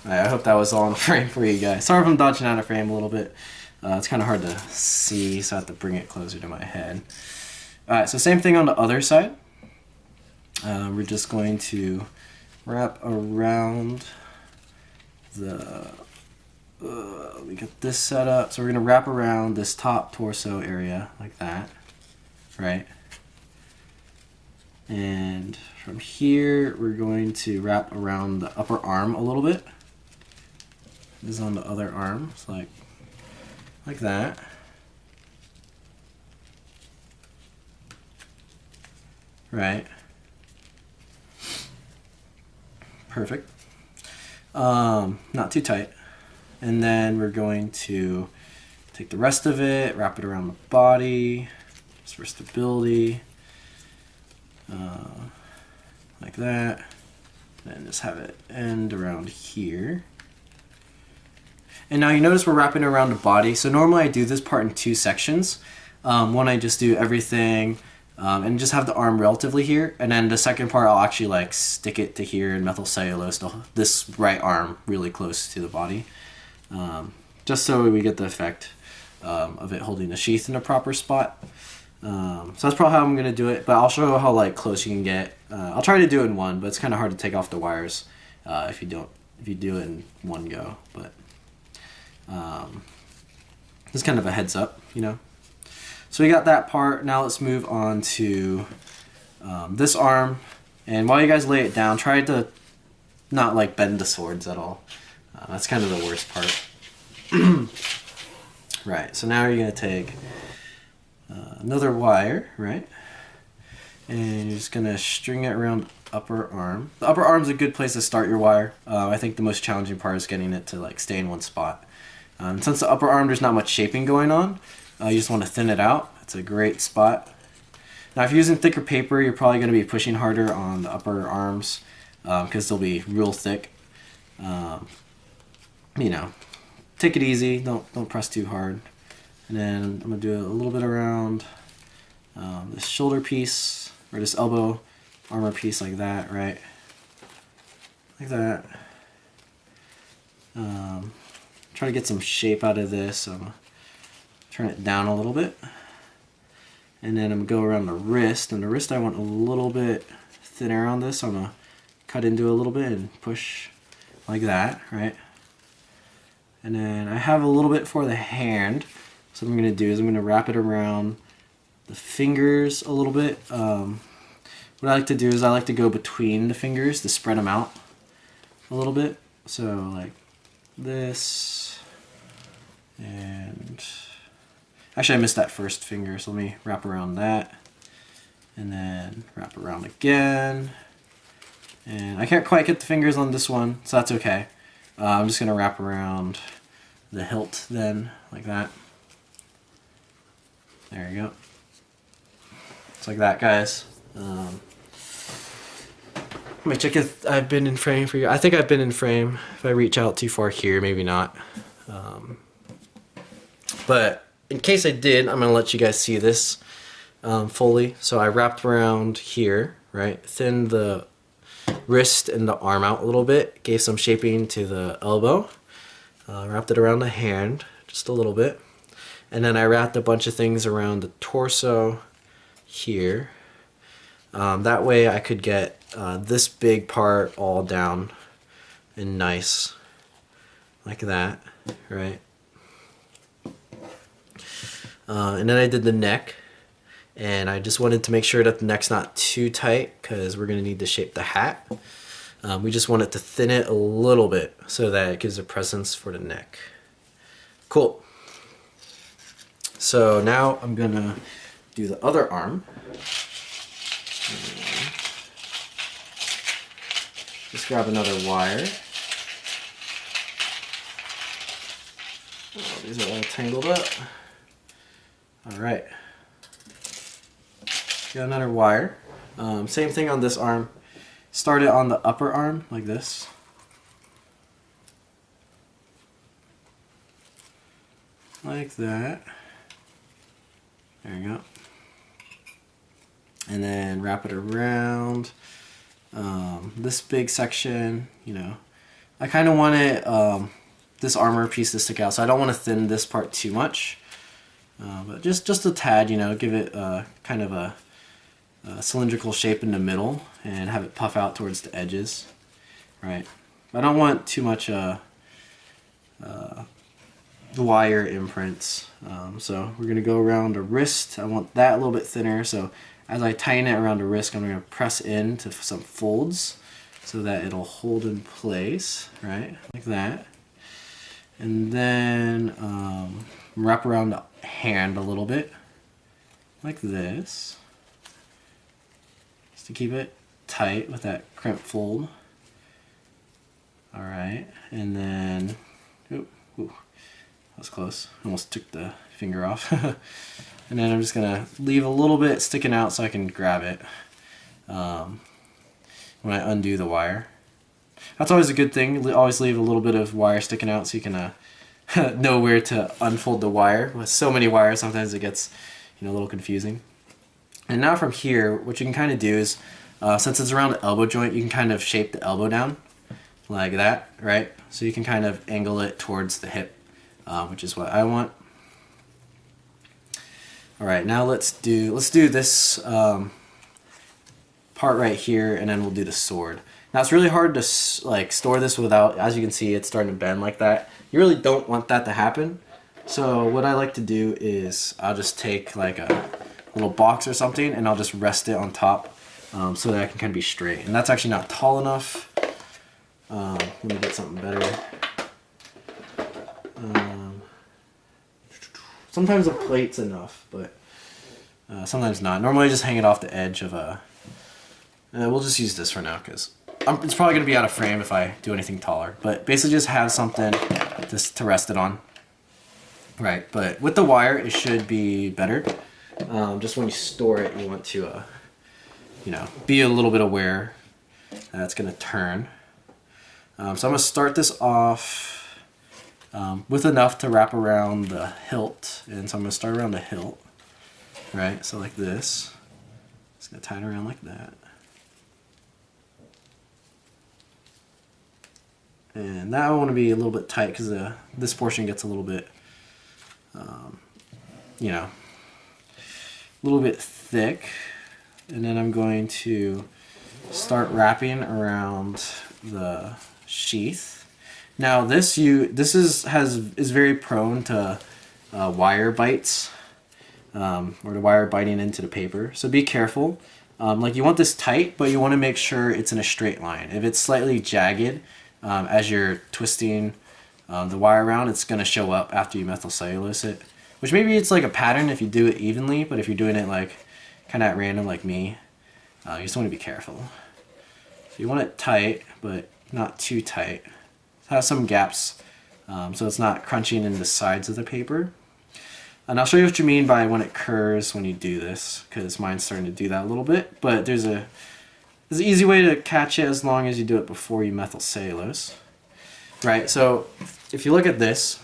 Alright, I hope that was all in frame for you guys. Sorry if I'm dodging out of frame a little bit. It's kind of hard to see, so I have to bring it closer to my head. Alright, so same thing on the other side. We're just going to wrap around the, we get this set up. So we're going to wrap around this top torso area like that, right? And from here, we're going to wrap around the upper arm a little bit. This is on the other arm, it's like that. Right. Perfect. Not too tight. And then we're going to take the rest of it, wrap it around the body, just for stability, like that. And just have it end around here. And now you notice we're wrapping around the body. So normally I do this part in two sections. One, I just do everything and just have the arm relatively here, and then the second part I'll actually like stick it to here in methyl cellulose, this right arm really close to the body, just so we get the effect of it holding the sheath in a proper spot. So that's probably how I'm gonna do it, but I'll show you how like close you can get. I'll try to do it in one, but it's kind of hard to take off the wires if you do it in one go. But this is kind of a heads up, you know. So we got that part. Now let's move on to this arm. And while you guys lay it down, try to not like bend the swords at all. That's kind of the worst part. Right, so now you're gonna take another wire, right? And you're just gonna string it around the upper arm. The upper arm's a good place to start your wire. I think the most challenging part is getting it to like stay in one spot. Since the upper arm, there's not much shaping going on, you just want to thin it out. It's a great spot. Now if you're using thicker paper, you're probably going to be pushing harder on the upper arms because they'll be real thick. You know, take it easy, don't press too hard. And then I'm going to do a little bit around this shoulder piece, or this elbow armor piece like that, right? Like that. Try to get some shape out of this, so I'm going to turn it down a little bit. And then I'm going to go around the wrist, and the wrist I want a little bit thinner on this, so I'm going to cut into it a little bit and push like that, right? And then I have a little bit for the hand. So what I'm going to do is I'm going to wrap it around the fingers a little bit. What I like to do is I like to go between the fingers to spread them out a little bit. So like this, and actually I missed that first finger, so let me wrap around that, and then wrap around again. And I can't quite get the fingers on this one, so that's okay. I'm just going to wrap around the hilt then, like that. There you go. It's like that, guys. Let me check if I've been in frame for you. I think I've been in frame. If I reach out too far here, maybe not. But in case I did, I'm going to let you guys see this fully. So I wrapped around here, right? Thinned the wrist and the arm out a little bit. Gave some shaping to the elbow. Wrapped it around the hand just a little bit. And then I wrapped a bunch of things around the torso here. That way I could get this big part all down and nice like that, right? And then I did the neck, and I just wanted to make sure that the neck's not too tight because we're going to need to shape the hat. We just wanted to thin it a little bit so that it gives a presence for the neck. Cool. So now I'm going to do the other arm. Just grab another wire. Oh, these are all tangled up. Alright. Got another wire. Same thing on this arm. Start it on the upper arm, like this. Like that. There you go. And then wrap it around this big section, you know. I kind of want it, this armor piece to stick out, so I don't want to thin this part too much. But just a tad, you know, give it kind of a cylindrical shape in the middle and have it puff out towards the edges, right? I don't want too much wire imprints, so we're going to go around the wrist. I want that a little bit thinner, so as I tighten it around the wrist, I'm going to press into some folds so that it'll hold in place, right? Like that. And then wrap around the hand a little bit, like this, just to keep it tight with that crimp fold. Alright, and then, ooh, that was close. Almost took the finger off. And then I'm just going to leave a little bit sticking out so I can grab it when I undo the wire. That's always a good thing. Always leave a little bit of wire sticking out so you can know where to unfold the wire. With so many wires, sometimes it gets, you know, a little confusing. And now from here, what you can kind of do is, since it's around the elbow joint, you can kind of shape the elbow down like that, right? So you can kind of angle it towards the hip, which is what I want. All right, now let's do this part right here, and then we'll do the sword. Now it's really hard to like store this without, as you can see, it's starting to bend like that. You really don't want that to happen. So what I like to do is I'll just take like a little box or something, and I'll just rest it on top so that I can kind of be straight. And that's actually not tall enough. Let me get something better. Sometimes a plate's enough, but sometimes not. Normally I just hang it off the edge of a... we'll just use this for now because it's probably going to be out of frame if I do anything taller. But basically just have something just to rest it on. Right, but with the wire it should be better. Just when you store it, you want to, you know, be a little bit aware that it's going to turn. So I'm going to start this off with enough to wrap around the hilt, and so I'm going to start around the hilt, right? So like this, just going to tie it around like that, and that I want to be a little bit tight because this portion gets a little bit, you know, a little bit thick, and then I'm going to start wrapping around the sheath. Now this is very prone to wire bites, or the wire biting into the paper. So be careful. Like you want this tight, but you want to make sure it's in a straight line. If it's slightly jagged as you're twisting the wire around, it's going to show up after you methyl cellulose it. Which maybe it's like a pattern if you do it evenly, but if you're doing it like kind of at random like me, you just want to be careful. So you want it tight, but not too tight. Have some gaps so it's not crunching in the sides of the paper. And I'll show you what you mean by when it curves when you do this, because mine's starting to do that a little bit. But there's an easy way to catch it as long as you do it before you methyl cellulose. Right, so if you look at this,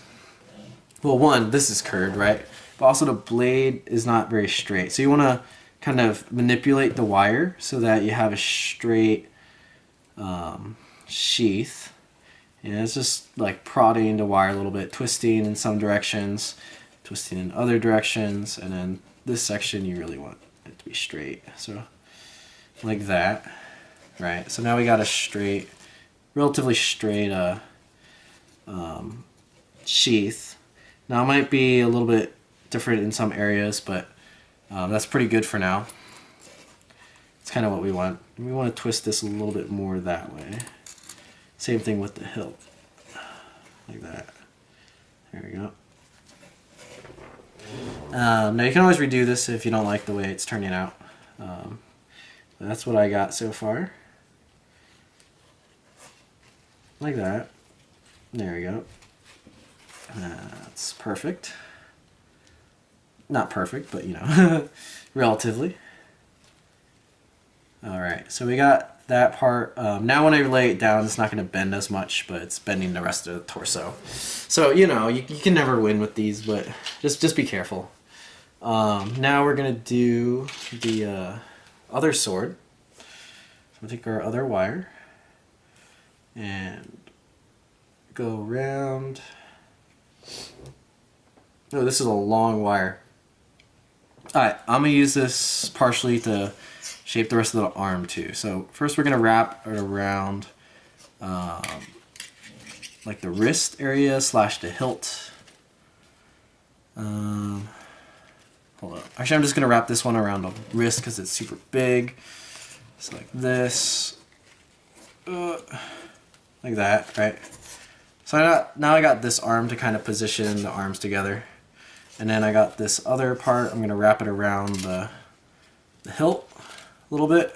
well, one, this is curved, right? But also the blade is not very straight. So you want to kind of manipulate the wire so that you have a straight sheath. And it's just like prodding the wire a little bit, twisting in some directions, twisting in other directions, and then this section you really want it to be straight. So like that, right? So now we got a straight, relatively straight sheath. Now it might be a little bit different in some areas, but that's pretty good for now. It's kind of what we want. We want to twist this a little bit more that way. Same thing with the hilt, like that. There we go. Now you can always redo this if you don't like the way it's turning out. That's what I got so far. Like that. There we go. That's perfect. Not perfect, but you know, relatively. Alright, so we got that part. Now when I lay it down, it's not going to bend as much, but it's bending the rest of the torso. So, you know, you can never win with these, but just be careful. Now we're going to do the other sword. So we'll take our other wire and go around. Oh, this is a long wire. Alright, I'm going to use this partially to shape the rest of the arm too. So first we're going to wrap it around like the wrist area / the hilt. Hold up. Actually, I'm just going to wrap this one around the wrist because it's super big. It's like this. Like that, right? So now I got this arm to kind of position the arms together. And then I got this other part. I'm going to wrap it around the hilt a little bit.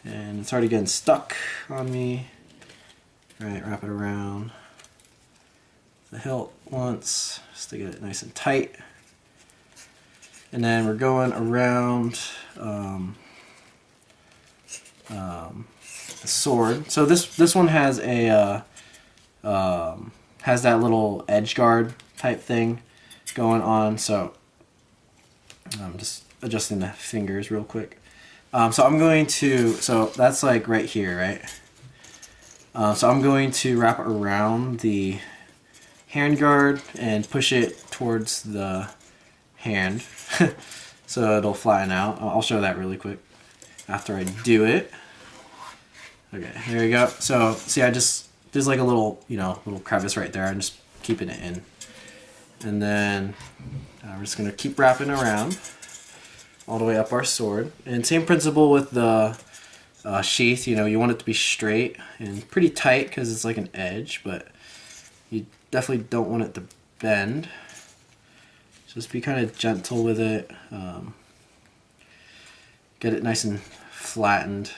And it's already getting stuck on me. Right, wrap it around the hilt once, just to get it nice and tight. And then we're going around the sword. So this one has a has that little edge guard type thing going on. So I'm just adjusting the fingers real quick. So I'm going to, so that's like right here, right? So I'm going to wrap it around the hand guard and push it towards the hand so it'll flatten out. I'll show that really quick after I do it. Okay, there we go. So see, there's like a little, little crevice right there. I'm just keeping it in. And then we're just gonna keep wrapping around all the way up our sword. And same principle with the sheath. You want it to be straight and pretty tight because it's like an edge, but you definitely don't want it to bend. Just be kind of gentle with it. Get it nice and flattened.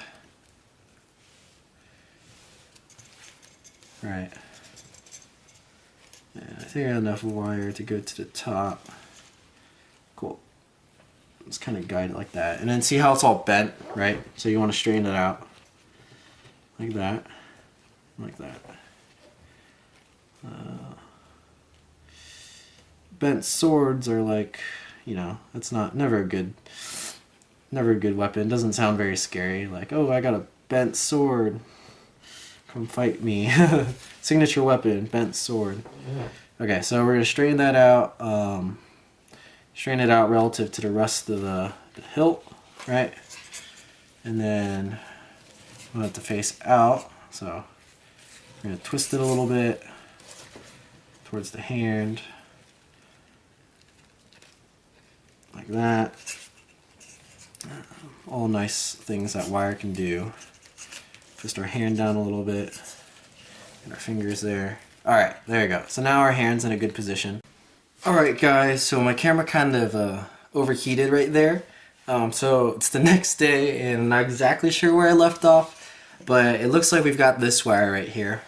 Right. And I think I have enough wire to go to the top. Cool. Just kind of guide it like that. And then see how it's all bent, right? So you want to straighten it out. Like that. Like that. Bent swords are like, it's never a good weapon. It doesn't sound very scary. Like, oh, I got a bent sword. Come fight me. Signature weapon, bent sword. Okay, so we're gonna straighten that out. Straighten it out relative to the rest of the hilt, right? And then we want it to face out. So We're going to twist it a little bit towards the hand, like that. All nice things that wire can do. Twist our hand down a little bit, and our fingers there. Alright, there you go. So now our hand's in a good position. Alright guys, so my camera kind of overheated right there. So it's the next day and I'm not exactly sure where I left off, but it looks like we've got this wire right here.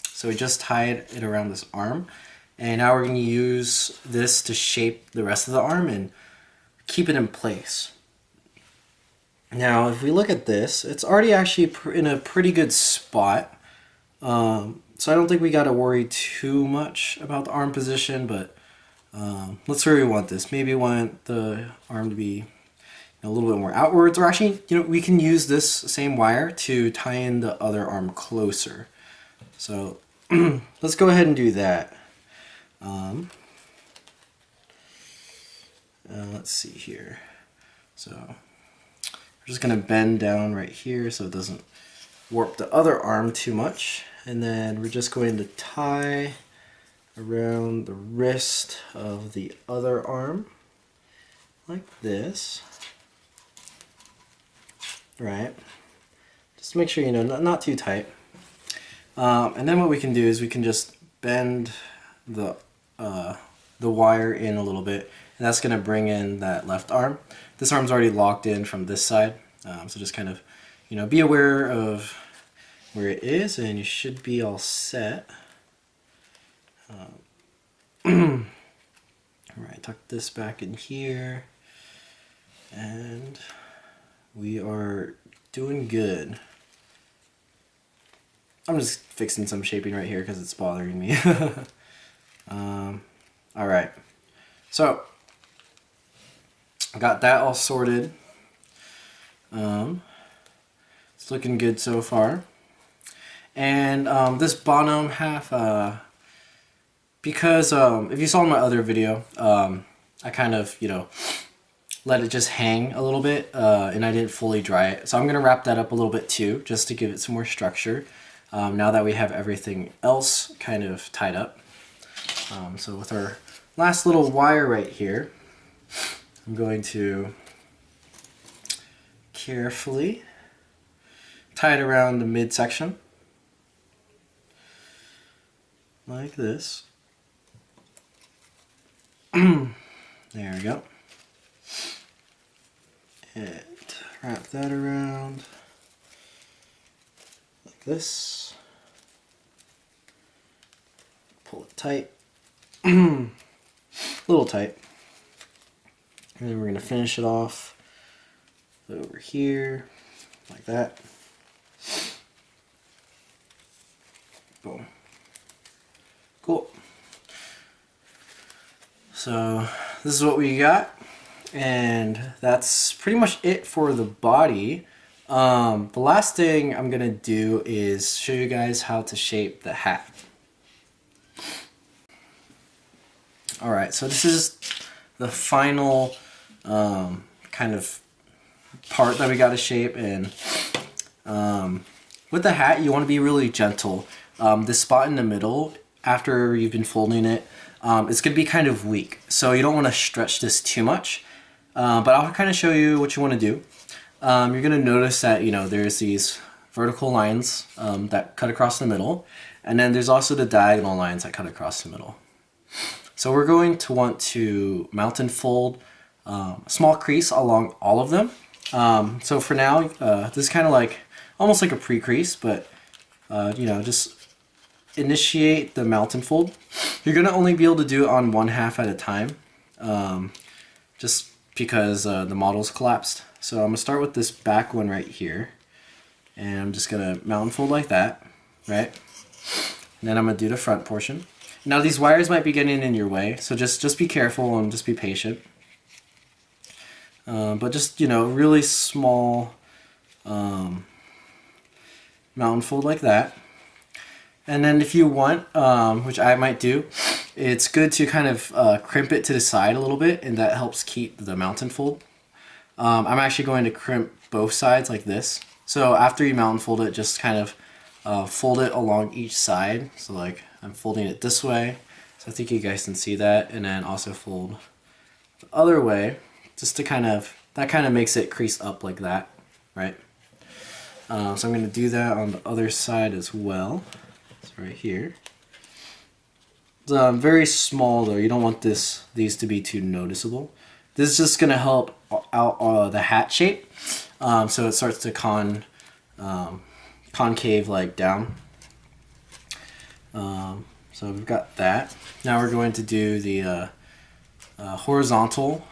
So we just tied it around this arm, and now we're going to use this to shape the rest of the arm and keep it in place. Now if we look at this, it's already actually in a pretty good spot. So I don't think we got to worry too much about the arm position, but let's see where we want this. Maybe we want the arm to be a little bit more outwards, or actually, we can use this same wire to tie in the other arm closer. So let's go ahead and do that. Let's see here. So we're just going to bend down right here so it doesn't warp the other arm too much. And then we're just going to tie around the wrist of the other arm like this. Right. Just make sure, not too tight. And then what we can do is we can just bend the wire in a little bit, and that's going to bring in that left arm. This arm's already locked in from this side, so just kind of, be aware of where it is, and you should be all set. Alright, tuck this back in here, and we are doing good. I'm just fixing some shaping right here because it's bothering me. Alright, so I got that all sorted. It's looking good so far. And this bottom half, because if you saw in my other video, I kind of, let it just hang a little bit, and I didn't fully dry it. So I'm going to wrap that up a little bit too, just to give it some more structure, now that we have everything else kind of tied up. So with our last little wire right here, I'm going to carefully tie it around the midsection, like this. There we go. And wrap that around like this. Pull it tight. A little tight. And then we're going to finish it off over here like that. Boom. Cool. So this is what we got, and that's pretty much it for the body. The last thing I'm gonna do is show you guys how to shape the hat. Alright, so this is the final kind of part that we got to shape, and with the hat you want to be really gentle. This spot in the middle, after you've been folding it, it's going to be kind of weak, so you don't want to stretch this too much, but I'll kind of show you what you want to do. You're going to notice that there's these vertical lines that cut across the middle, and then there's also the diagonal lines that cut across the middle. So we're going to want to mount and fold a small crease along all of them. So for now, this is kind of like almost like a pre-crease, but just initiate the mount and fold. You're gonna only be able to do it on one half at a time, just because the model's collapsed. So I'm gonna start with this back one right here, and I'm just gonna mount and fold like that, right? And then I'm gonna do the front portion. Now these wires might be getting in your way, so just be careful and just be patient. But just, really small mount and fold like that. And then if you want, which I might do, it's good to kind of crimp it to the side a little bit, and that helps keep the mount and fold. I'm actually going to crimp both sides like this. So after you mount and fold it, just kind of fold it along each side. So like I'm folding it this way, so I think you guys can see that, and then also fold the other way, just to that kind of makes it crease up like that, right? So I'm going to do that on the other side as well. It's right here. It's very small though. You don't want these to be too noticeable. This is just going to help out the hat shape, so it starts to concave like down. So we've got that. Now we're going to do the horizontal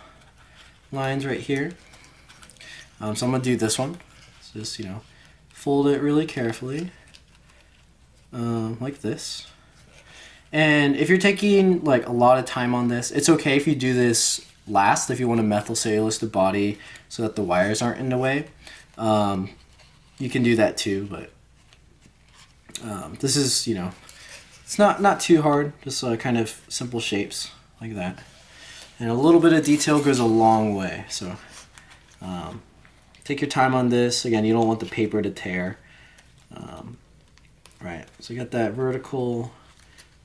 lines right here. So I'm going to do this one. So just, fold it really carefully, like this. And if you're taking like a lot of time on this, it's okay if you do this last, if you want to methylcellulose the body so that the wires aren't in the way. You can do that too, but this is, it's not too hard, just kind of simple shapes like that. And a little bit of detail goes a long way, so take your time on this. Again, you don't want the paper to tear. Right, so you got that vertical,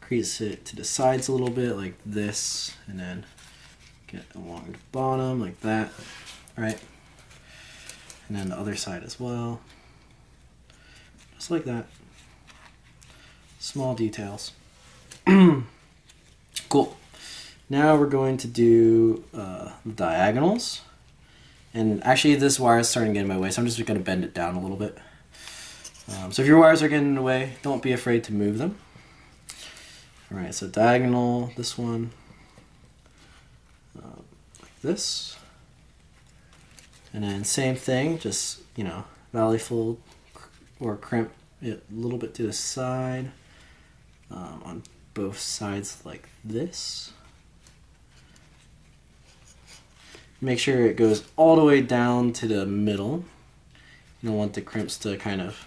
crease it to the sides a little bit like this, and then get along the bottom like that, right? And then the other side as well, just like that. Small details. Cool. Now we're going to do the diagonals. And actually this wire is starting to get in my way, so I'm just going to bend it down a little bit. So if your wires are getting in the way, don't be afraid to move them. Alright, so diagonal, this one, like this. And then same thing, just, valley fold or crimp it a little bit to the side, on both sides like this. Make sure it goes all the way down to the middle. You don't want the crimps to kind of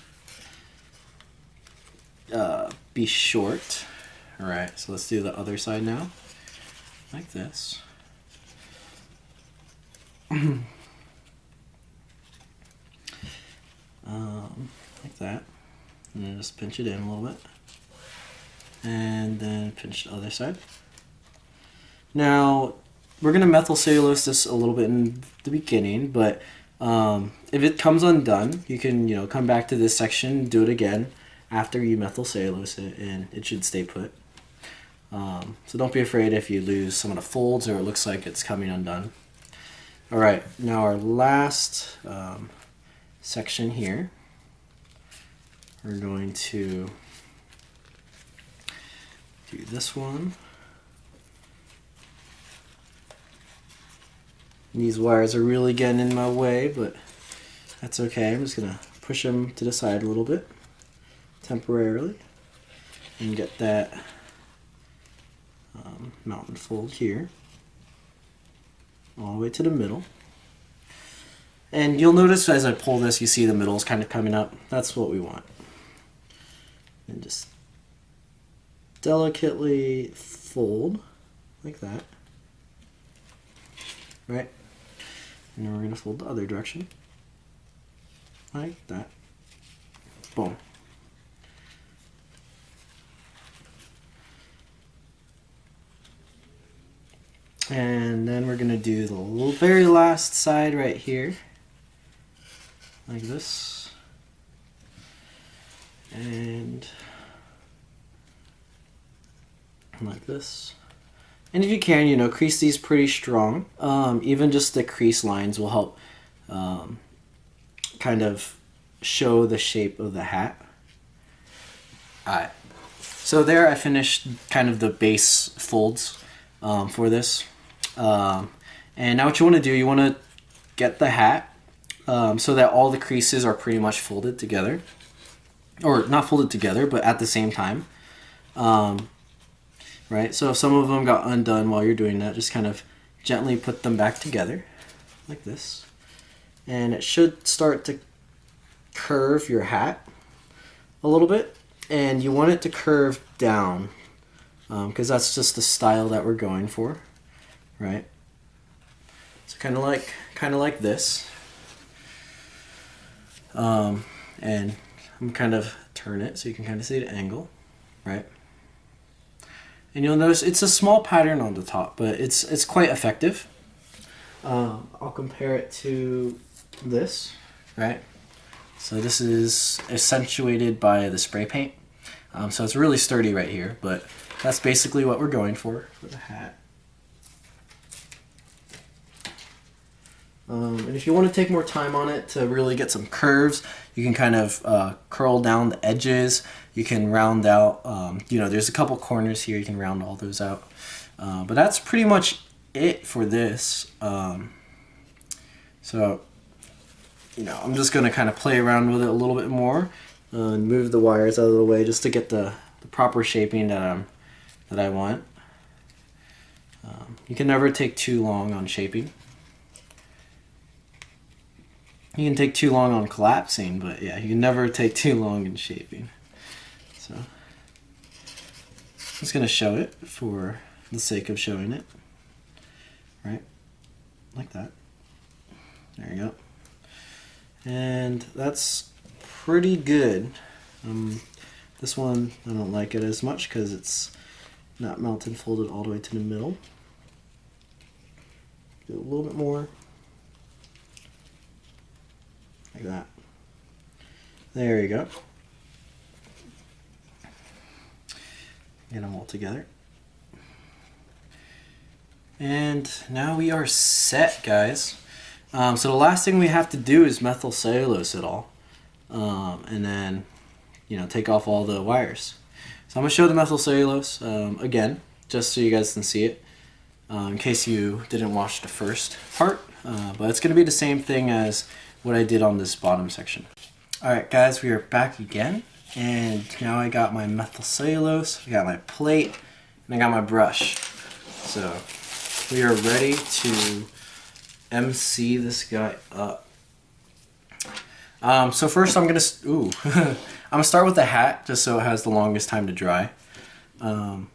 be short. Alright, so let's do the other side now, like this. Like that. And then just pinch it in a little bit. And then pinch the other side. Now, we're going to methylcellulose this a little bit in the beginning, but if it comes undone, you can, come back to this section, do it again after you methylcellulose it, and it should stay put. So don't be afraid if you lose some of the folds or it looks like it's coming undone. Alright, now our last section here, we're going to do this one. These wires are really getting in my way, but that's okay. I'm just going to push them to the side a little bit temporarily and get that mountain fold here all the way to the middle. And you'll notice as I pull this, you see the middle is kind of coming up. That's what we want. And just delicately fold like that. Right? And then we're going to fold the other direction. Like that. Boom. And then we're going to do the very last side right here. Like this. And like this. And if you can, crease these pretty strong. Even just the crease lines will help kind of show the shape of the hat. Alright. So there I finished kind of the base folds for this. And now what you want to do, you want to get the hat so that all the creases are pretty much folded together. Or not folded together, but at the same time. Right, so if some of them got undone while you're doing that, just kind of gently put them back together, like this. And it should start to curve your hat a little bit. And you want it to curve down, because that's just the style that we're going for, right? So kind of like this. And I'm kind of turn it so you can kind of see the angle, right? And you'll notice it's a small pattern on the top, but it's quite effective. I'll compare it to this, right? So this is accentuated by the spray paint. So it's really sturdy right here, but that's basically what we're going for the hat. And if you want to take more time on it to really get some curves, you can kind of curl down the edges. You can round out, you know, there's a couple corners here, you can round all those out. But that's pretty much it for this. So, you know, I'm just going to kind of play around with it a little bit more and move the wires out of the way just to get the proper shaping that I want. You can never take too long on shaping. You can take too long on collapsing, but yeah, you can never take too long in shaping. So, I'm just going to show it for the sake of showing it. Right? Like that. There you go. And that's pretty good. This one, I don't like it as much because it's not mounted folded all the way to the middle. Do a little bit more. Like that. There you go. Get them all together. And now we are set, guys. So the last thing we have to do is methyl cellulose it all. And then, you know, take off all the wires. So I'm going to show the methyl cellulose again, just so you guys can see it. In case you didn't watch the first part. But it's going to be the same thing as what I did on this bottom section. Alright guys, we are back again, and now I got my methyl cellulose, I got my plate, and I got my brush. So we are ready to MC this guy up. So first I'm gonna start with the hat just so it has the longest time to dry. And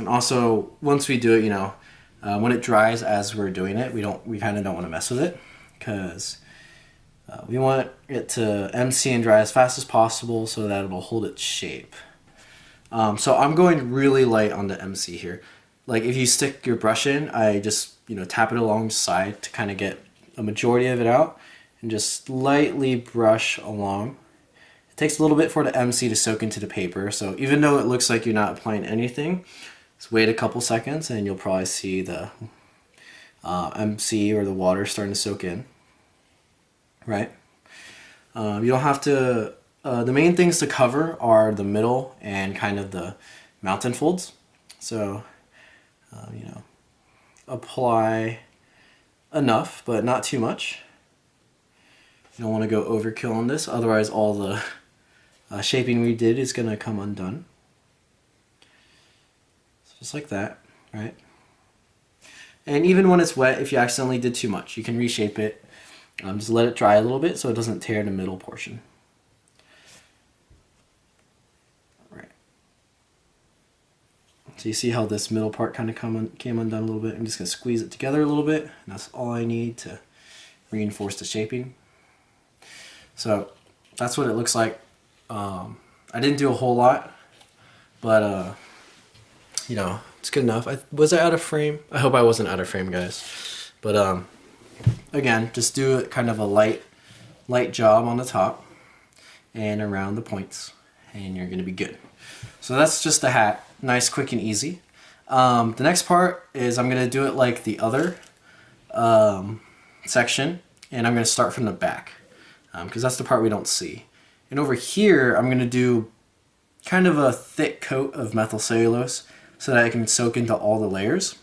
also once we do it, you know, when it dries as we're doing it, we kind of don't want to mess with it because we want it to MC and dry as fast as possible so that it'll hold its shape. So I'm going really light on the MC here. Like if you stick your brush in, I just, you know, tap it along the side to kind of get a majority of it out and just lightly brush along. It takes a little bit for the MC to soak into the paper, so even though it looks like you're not applying anything, just wait a couple seconds and you'll probably see the MC or the water starting to soak in. Right? You don't have to, the main things to cover are the middle and kind of the mountain folds. So, you know, apply enough, but not too much. You don't want to go overkill on this, otherwise all the shaping we did is going to come undone. So just like that, right? And even when it's wet, if you accidentally did too much, you can reshape it. Just let it dry a little bit so it doesn't tear the middle portion. Right. So you see how this middle part kind of came undone a little bit. I'm just going to squeeze it together a little bit. And that's all I need to reinforce the shaping. So that's what it looks like. I didn't do a whole lot, but you know, it's good enough. Was I out of frame? I hope I wasn't out of frame, guys. But again, just do kind of a light job on the top and around the points, and you're going to be good. So that's just the hat. Nice, quick, and easy. The next part is I'm going to do it like the other section, and I'm going to start from the back because that's the part we don't see. And over here, I'm going to do kind of a thick coat of methyl cellulose so that I can soak into all the layers.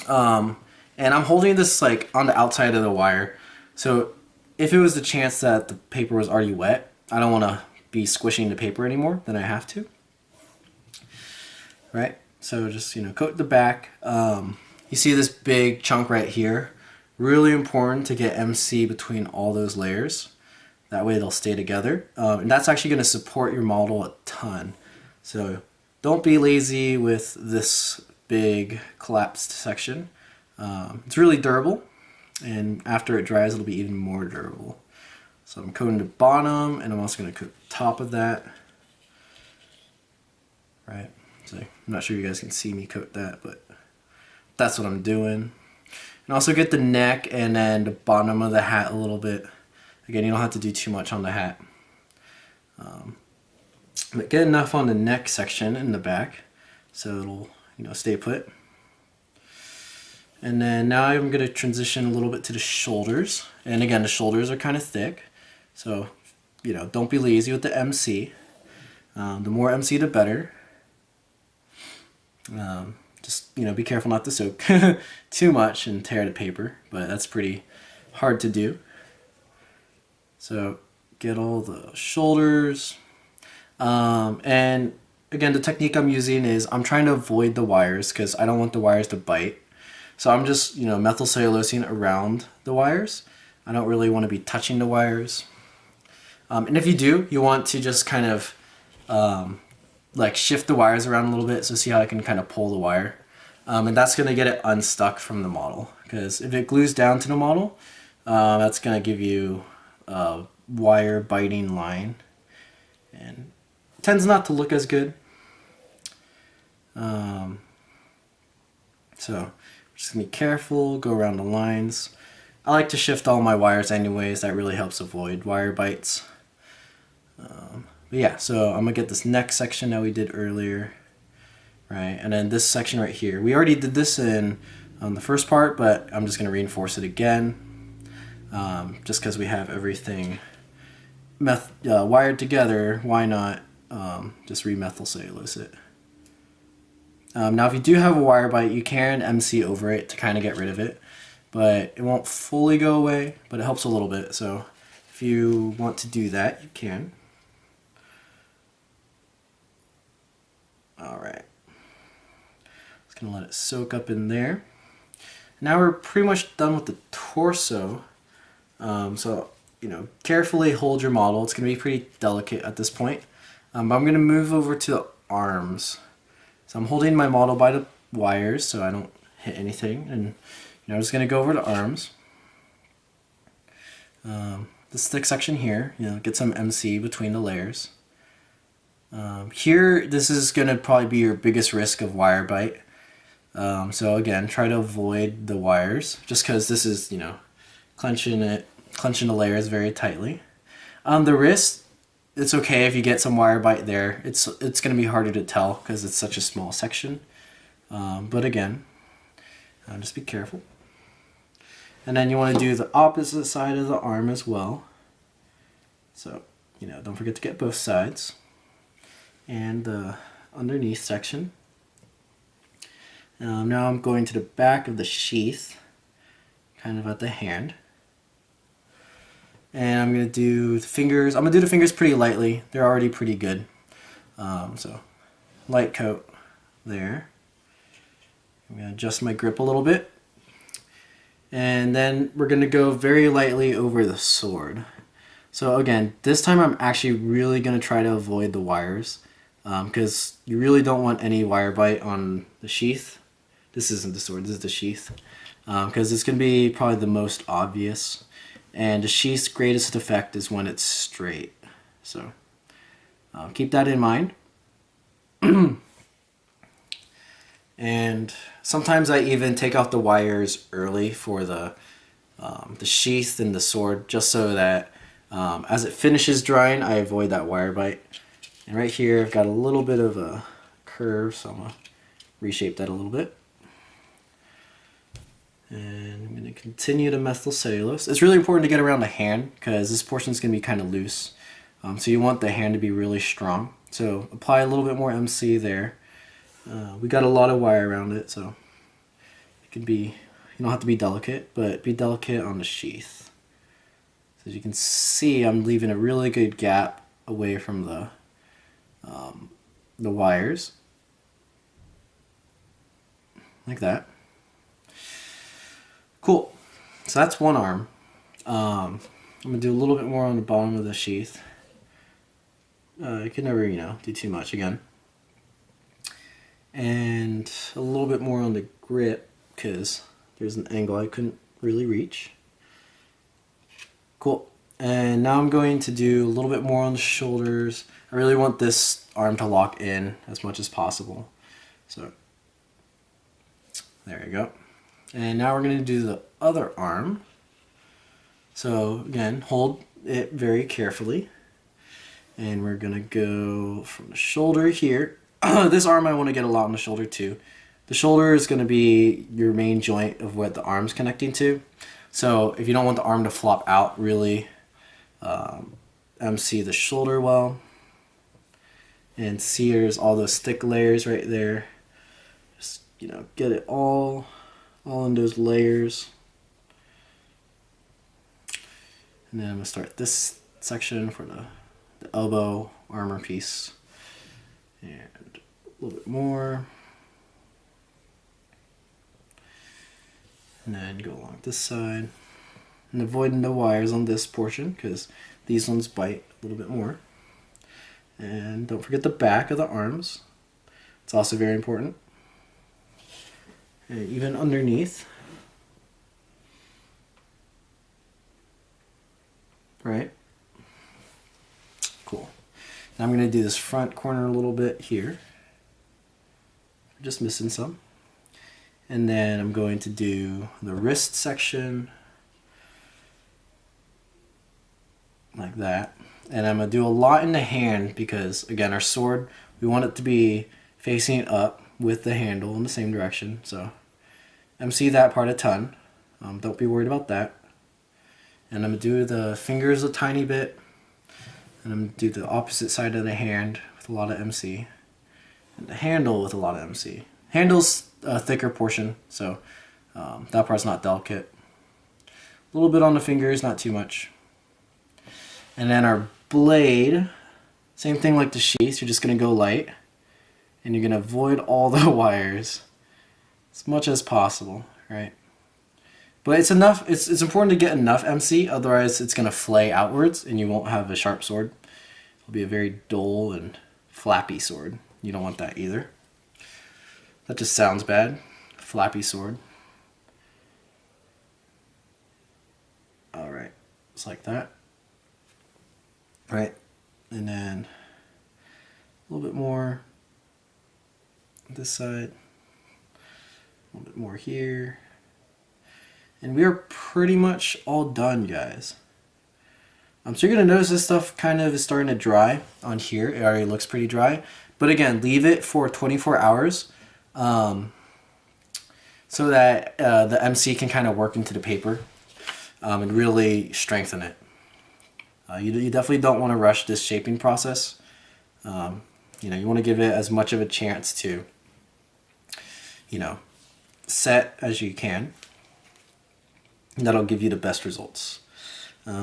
And I'm holding this like on the outside of the wire. So if it was the chance that the paper was already wet, I don't want to be squishing the paper anymore than I have to. Right? So just, you know, coat the back. You see this big chunk right here. Really important to get MC between all those layers. That way they'll stay together. And that's actually going to support your model a ton. So don't be lazy with this big collapsed section. It's really durable, and after it dries it'll be even more durable. So I'm coating the bottom, and I'm also going to coat the top of that. Right, so I'm not sure you guys can see me coat that, but that's what I'm doing. And also get the neck and then the bottom of the hat a little bit. Again, you don't have to do too much on the hat. But get enough on the neck section in the back so it'll, you know, stay put. And then now I'm going to transition a little bit to the shoulders. And again, the shoulders are kind of thick. So, you know, don't be lazy with the MC. The more MC, the better. Just, you know, be careful not to soak too much and tear the paper, but that's pretty hard to do. So get all the shoulders. And again, the technique I'm using is I'm trying to avoid the wires because I don't want the wires to bite. So I'm just, you know, methyl cellulosing around the wires. I don't really want to be touching the wires. And if you do, you want to just kind of like shift the wires around a little bit. So see how I can kind of pull the wire. And that's going to get it unstuck from the model. Because if it glues down to the model, that's going to give you a wire biting line. And it tends not to look as good. So just gonna be careful, go around the lines. I like to shift all my wires anyways, that really helps avoid wire bites. But yeah, so I'm gonna get this neck section that we did earlier, right? And then this section right here. We already did this in the first part, but I'm just gonna reinforce it again, just because we have everything wired together. Why not just remethyl cellulose it? Now if you do have a wire bite, you can MC over it to kind of get rid of it, but it won't fully go away, but it helps a little bit. So if you want to do that, you can. Alright, just gonna let it soak up in there. Now we're pretty much done with the torso. So, you know, carefully hold your model. It's gonna be pretty delicate at this point. But I'm gonna move over to the arms. So I'm holding my model by the wires so I don't hit anything, and you know, I'm just going to go over the arms. This thick section here, you know, get some MC between the layers. Here, this is going to probably be your biggest risk of wire bite. So again, try to avoid the wires, just because this is, you know, clenching the layers very tightly. The wrist, it's okay if you get some wire bite there. It's going to be harder to tell because it's such a small section. But again, just be careful. And then you want to do the opposite side of the arm as well. So, you know, don't forget to get both sides. And the underneath section. Now I'm going to the back of the sheath, kind of at the hand. And I'm going to do the fingers. I'm going to do the fingers pretty lightly. They're already pretty good. So light coat there. I'm going to adjust my grip a little bit. And then we're going to go very lightly over the sword. So again, this time I'm actually really going to try to avoid the wires. Because you really don't want any wire bite on the sheath. This isn't the sword, this is the sheath. Because it's going to be probably the most obvious. And the sheath's greatest effect is when it's straight. So keep that in mind. And sometimes I even take off the wires early for the sheath and the sword, just so that as it finishes drying, I avoid that wire bite. And right here, I've got a little bit of a curve, so I'm going to reshape that a little bit. And I'm going to continue to methyl cellulose. It's really important to get around the hand because this portion is going to be kind of loose. So you want the hand to be really strong. So apply a little bit more MC there. We got a lot of wire around it, so it can be, you don't have to be delicate, but be delicate on the sheath. So as you can see, I'm leaving a really good gap away from the wires, like that. Cool. So that's one arm. I'm gonna do a little bit more on the bottom of the sheath. You can never, you know, do too much again. And a little bit more on the grip because there's an angle I couldn't really reach. Cool. And now I'm going to do a little bit more on the shoulders. I really want this arm to lock in as much as possible. So there you go. And now we're going to do the other arm. So again, hold it very carefully. And we're going to go from the shoulder here. This arm I want to get a lot on the shoulder too. The shoulder is going to be your main joint of what the arm's connecting to. So if you don't want the arm to flop out, really MC the shoulder well. And see there's all those thick layers right there. Just, you know, get it all in those layers. And then I'm going to start this section for the elbow armor piece. And a little bit more. And then go along this side. And avoiding the wires on this portion because these ones bite a little bit more. And don't forget the back of the arms. It's also very important. And even underneath. Right? Cool. Now I'm going to do this front corner a little bit here. Just missing some. And then I'm going to do the wrist section. Like that. And I'm going to do a lot in the hand because, again, our sword, we want it to be facing up with the handle in the same direction. So MC that part a ton. Don't be worried about that. And I'm going to do the fingers a tiny bit. And I'm going to do the opposite side of the hand with a lot of MC. And the handle with a lot of MC. Handle's a thicker portion, so that part's not delicate. A little bit on the fingers, not too much. And then our blade, same thing like the sheath, you're just going to go light. And you're going to avoid all the wires as much as possible, right? But it's enough, it's important to get enough MC, otherwise it's going to flay outwards and you won't have a sharp sword. It'll be a very dull and flappy sword. You don't want that either. That just sounds bad. Flappy sword. Alright, just like that. Right, and then a little bit more this side, a little bit more here, and we are pretty much all done, guys. So you're going to notice this stuff kind of is starting to dry on here. It already looks pretty dry, but again, leave it for 24 hours so that the MC can kind of work into the paper and really strengthen it. You definitely don't want to rush this shaping process. You know, you want to give it as much of a chance to, you know, set as you can. And that'll give you the best results.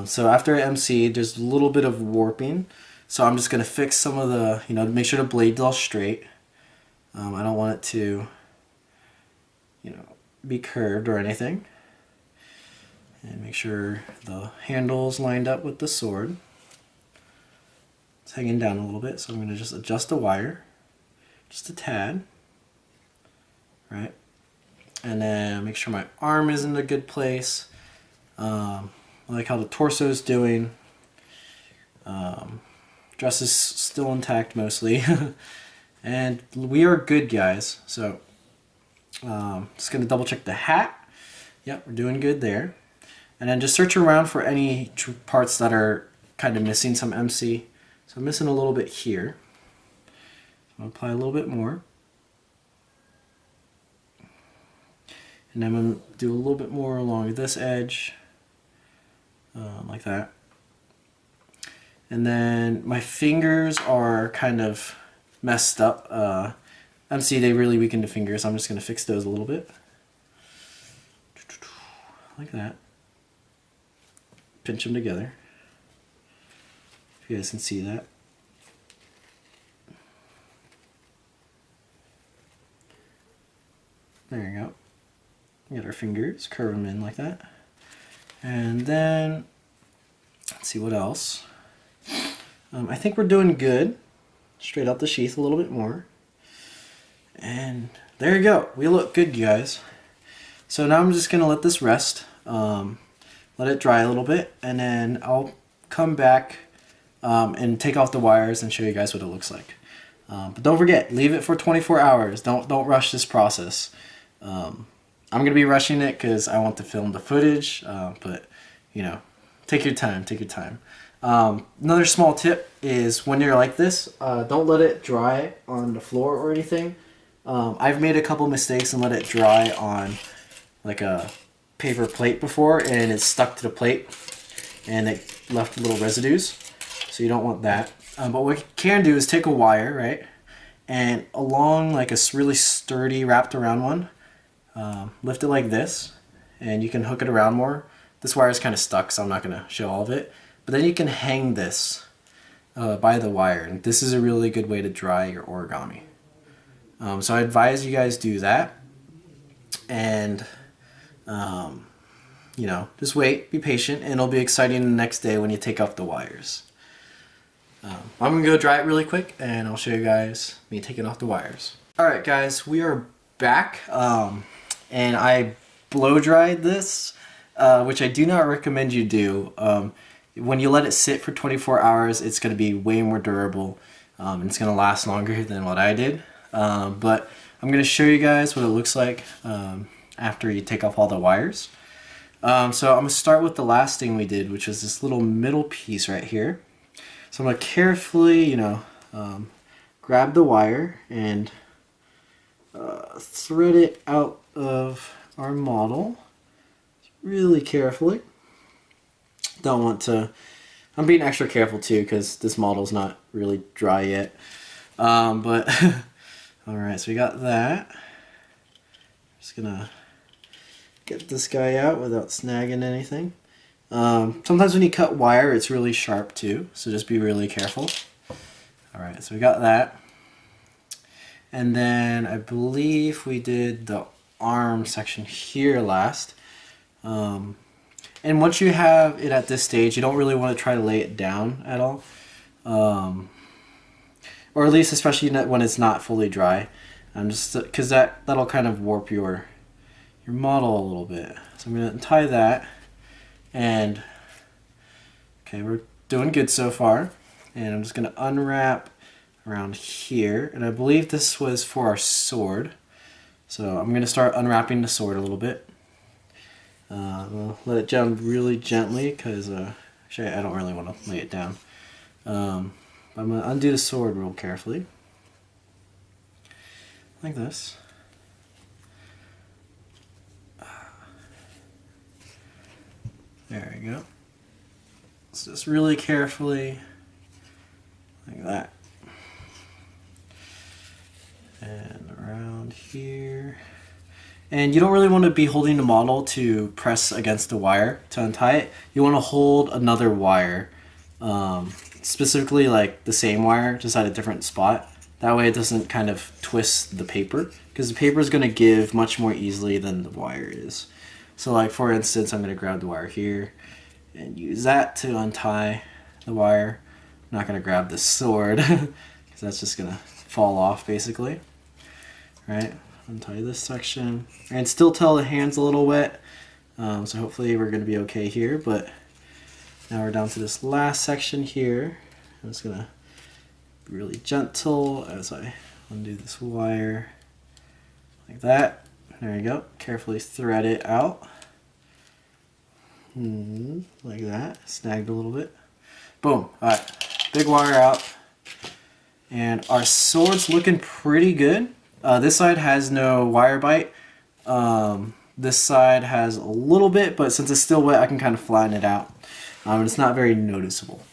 So after MC, there's a little bit of warping. So I'm just going to fix some of the, you know, make sure the blade's all straight. I don't want it to, you know, be curved or anything. And make sure the handle's lined up with the sword. It's hanging down a little bit, so I'm going to just adjust the wire. Just a tad. Right? And then make sure my arm is in a good place. I like how the torso's doing. Dress is still intact mostly. And we are good, guys. So, just going to double check the hat. Yep, we're doing good there. And then just search around for any parts that are kind of missing some MC. So I'm missing a little bit here. I'll apply a little bit more. And then I'm going to do a little bit more along this edge. Like that. And then my fingers are kind of messed up. MC, they really weaken the fingers. I'm just going to fix those a little bit. Like that. Pinch them together. If you guys can see that. There you go. Get our fingers, curve them in like that. And then, let's see what else. I think we're doing good. Straight out the sheath a little bit more. And there you go. We look good, you guys. So now I'm just going to let this rest. Let it dry a little bit, and then I'll come back and take off the wires and show you guys what it looks like. But don't forget, leave it for 24 hours. Don't rush this process. I'm gonna be rushing it because I want to film the footage, but you know, take your time, take your time. Another small tip is when you're like this, don't let it dry on the floor or anything. I've made a couple mistakes and let it dry on like a paper plate before, and it stuck to the plate and it left little residues, so you don't want that. But what you can do is take a wire, right, and along like a really sturdy wrapped around one, lift it like this, and you can hook it around more. This wire is kind of stuck, so I'm not going to show all of it, but then you can hang this by the wire, and this is a really good way to dry your origami. So I advise you guys do that, and you know, just wait, be patient, and it'll be exciting the next day when you take off the wires. I'm gonna go dry it really quick, and I'll show you guys me taking off the wires. Alright guys, we are back, and I blow dried this, which I do not recommend you do. When you let it sit for 24 hours, it's gonna be way more durable, and it's gonna last longer than what I did. But I'm gonna show you guys what it looks like after you take off all the wires. So I'm gonna start with the last thing we did, which was this little middle piece right here. So I'm going to carefully, you know, grab the wire and thread it out of our model really carefully. Don't want to, I'm being extra careful too because this model's not really dry yet. But alright, so we got that. Just going to get this guy out without snagging anything. Sometimes when you cut wire, it's really sharp too, so just be really careful. Alright, so we got that. And then I believe we did the arm section here last. And once you have it at this stage, you don't really want to try to lay it down at all. Or at least especially when it's not fully dry. Just because that'll kind of warp your model a little bit. So I'm going to untie that. And okay, we're doing good so far, and I'm just going to unwrap around here, and I believe this was for our sword, so I'm going to start unwrapping the sword a little bit. We'll let it down really gently because actually I don't really want to lay it down. I'm going to undo the sword real carefully like this. There we go. So just really carefully, like that. And around here. And you don't really want to be holding the model to press against the wire to untie it. You want to hold another wire, specifically like the same wire, just at a different spot. That way it doesn't kind of twist the paper, because the paper is going to give much more easily than the wire is. So like for instance, I'm going to grab the wire here and use that to untie the wire. I'm not going to grab the sword because that's just going to fall off basically. Right, untie this section and still tell the hand's a little wet. So hopefully we're going to be okay here, but now we're down to this last section here. I'm just going to be really gentle as I undo this wire like that. There you go. Carefully thread it out. Like that. Snagged a little bit. Boom. Alright. Big wire out. And our sword's looking pretty good. This side has no wire bite. This side has a little bit, but since it's still wet, I can kind of flatten it out. It's not very noticeable.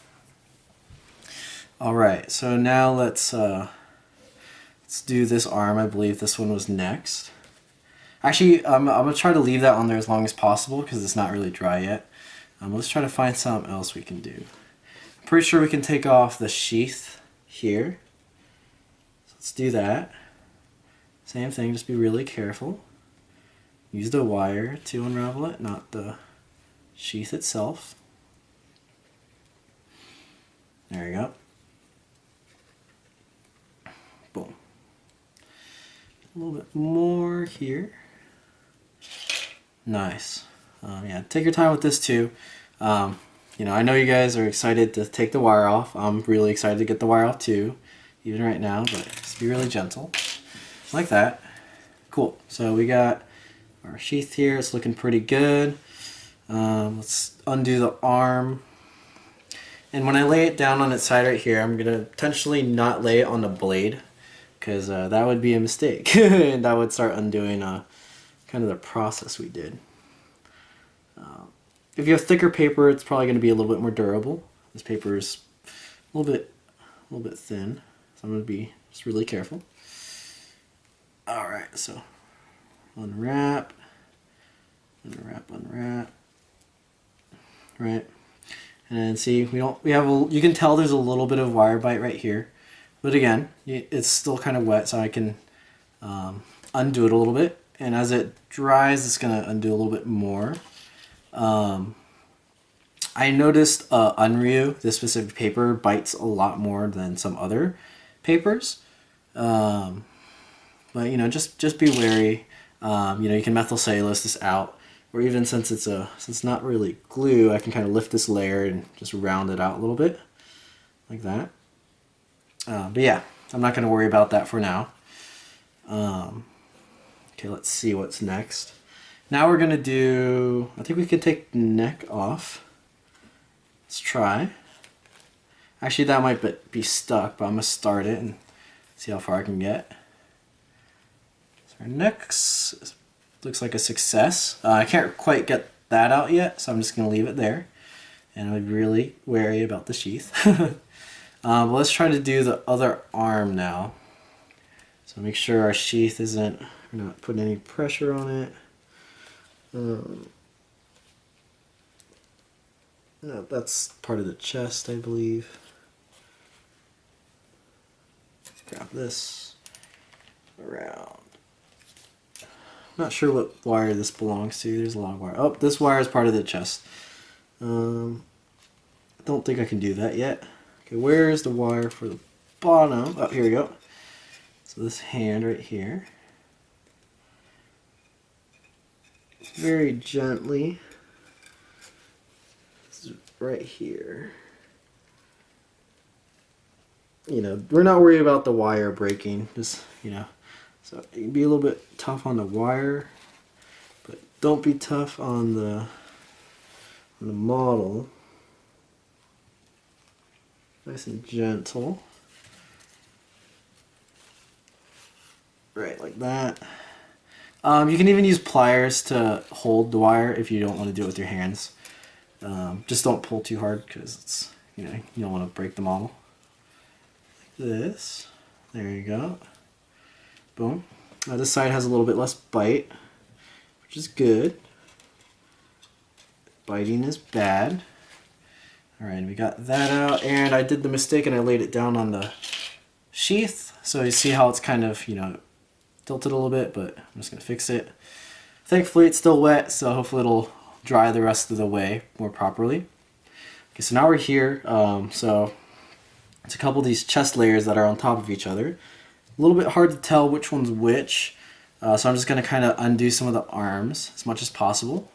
Alright, so now let's do this arm. I believe this one was next. Actually, I'm going to try to leave that on there as long as possible because it's not really dry yet. Let's try to find something else we can do. I'm pretty sure we can take off the sheath here. So let's do that. Same thing, just be really careful. Use the wire to unravel it, not the sheath itself. There you go. Boom. A little bit more here. Nice. Yeah, take your time with this too. you know, I know you guys are excited to take the wire off. I'm really excited to get the wire off too, even right now, but just be really gentle. Like that. Cool. So we got our sheath here. It's looking pretty good. Let's undo the arm. And when I lay it down on its side right here, I'm going to intentionally not lay it on the blade, because that would be a mistake. And that would start undoing kind of the process we did. If you have thicker paper, it's probably going to be a little bit more durable. This paper is a little bit thin, so I'm going to be just really careful. All right, so unwrap, unwrap, right? And then see, you can tell there's a little bit of wire bite right here, but again, it's still kind of wet, so I can undo it a little bit. And as it dries, it's gonna undo a little bit more. I noticed Unryu, this specific paper, bites a lot more than some other papers. But you know, just be wary. You know, you can methyl cellulose this out, or even since it's not really glue, I can kind of lift this layer and just round it out a little bit, like that. But yeah, I'm not going to worry about that for now. Okay, let's see what's next. Now we're going to do, I think we could take the neck off. Let's try. Actually, that might be stuck, but I'm going to start it and see how far I can get. So our neck looks like a success. I can't quite get that out yet, so I'm just going to leave it there. And I'm really wary about the sheath. But let's try to do the other arm now. So make sure our sheath we're not putting any pressure on it. No, that's part of the chest, I believe. Grab this around. Not sure what wire this belongs to. There's a long wire. Oh, this wire is part of the chest. I don't think I can do that yet. Okay, where's the wire for the bottom? Oh, here we go. So this hand right here. Very gently. This is right here. You know, we're not worried about the wire breaking. Just, you know. So you can be a little bit tough on the wire, but don't be tough on the model. Nice and gentle. Right, like that. You can even use pliers to hold the wire if you don't want to do it with your hands. Just don't pull too hard, because it's, you know, you don't want to break the model. Like this. There you go. Boom. Now this side has a little bit less bite, which is good. Biting is bad. Alright, we got that out, and I did the mistake and I laid it down on the sheath. So you see how it's kind of, you know, tilted a little bit, but I'm just going to fix it. Thankfully it's still wet, so hopefully it'll dry the rest of the way more properly. Okay, so now we're here. So it's a couple of these chest layers that are on top of each other. A little bit hard to tell which one's which, so I'm just going to kind of undo some of the arms as much as possible,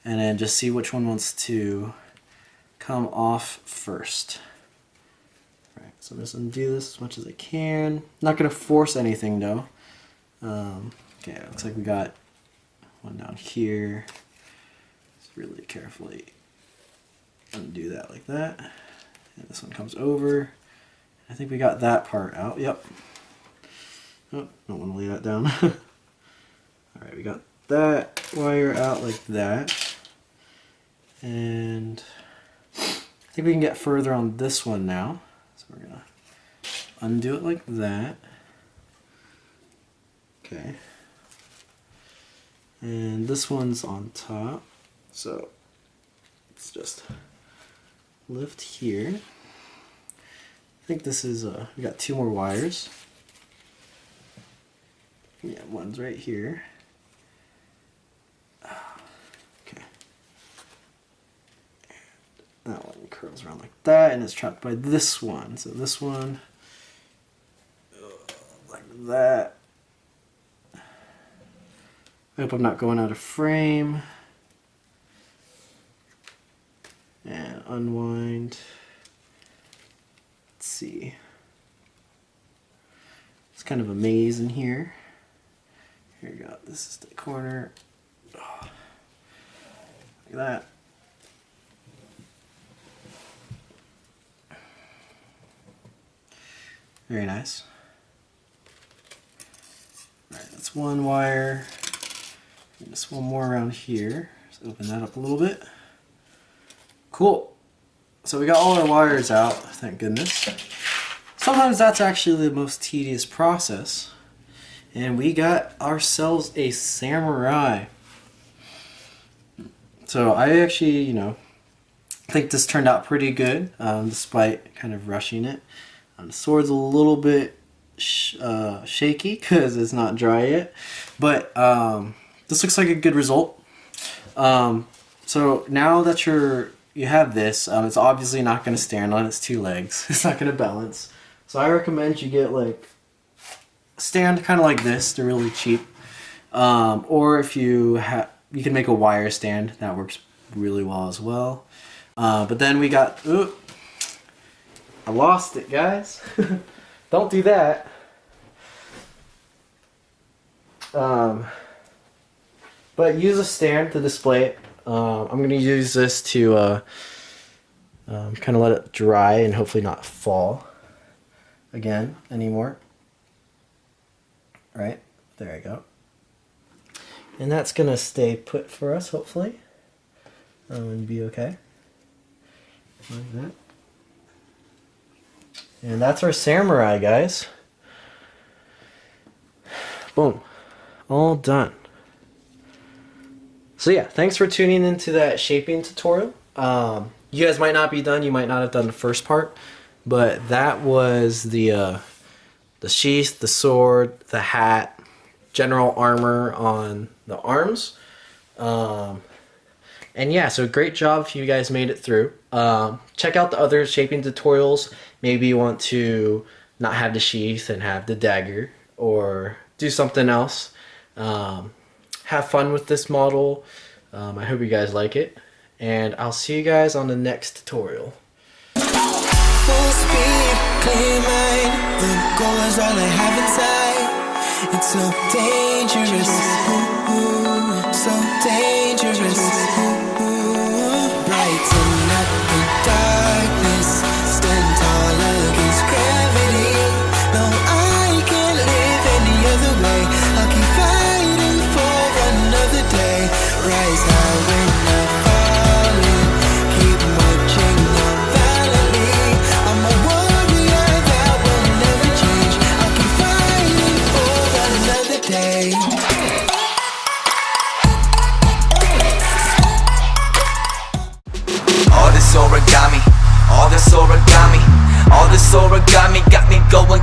and then just see which one wants to come off first. Alright, so I'm just going to do this as much as I can. Not going to force anything though. Okay, it looks like we got one down here. Just really carefully undo that like that. And this one comes over. I think we got that part out. Yep. Oh, don't want to lay that down. Alright, we got that wire out like that. And I think we can get further on this one now. So we're going to undo it like that. Okay. And this one's on top. So let's just lift here. I think this is, we got two more wires. Yeah, one's right here. Okay. And that one curls around like that, and it's trapped by this one. So this one, like that. I hope I'm not going out of frame. And unwind. Let's see. It's kind of a maze in here. Here we go. This is the corner. Oh, look at that. Very nice. Alright, that's one wire. And just one more around here. Let's open that up a little bit. Cool. So we got all our wires out, thank goodness. Sometimes that's actually the most tedious process. And we got ourselves a samurai. So I actually, you know, think this turned out pretty good, despite kind of rushing it. The sword's a little bit shaky because it's not dry yet, but this looks like a good result. So now that you have this, it's obviously not going to stand on its two legs. It's not going to balance. So I recommend you get like a stand kind of like this. They're really cheap. Or if you can make a wire stand. That works really well as well. But then we got, ooh, I lost it, guys. Don't do that. But use a stand to display it. I'm going to use this to kind of let it dry and hopefully not fall again anymore. Right, there I go. And that's going to stay put for us, hopefully. And be okay. Like that. And that's our samurai, guys. Boom. All done. So yeah, thanks for tuning into that shaping tutorial. You guys might not be done. You might not have done the first part. But that was the sheath, the sword, the hat, general armor on the arms. And yeah, so great job if you guys made it through. Check out the other shaping tutorials. Maybe you want to not have the sheath and have the dagger, or do something else. Have fun with this model. I hope you guys like it, and I'll see you guys on the next tutorial. Full speed, clean mind. The goal is all I have inside. It's so dangerous, so dangerous. Brighten up the darkness, stand tall against gravity. No, I can't live any other way. I'll keep fighting for another day. Rise high when I'm falling. Keep marching on valiantly. I'm a warrior that will never change. I'll keep fighting for another day. All this origami got me going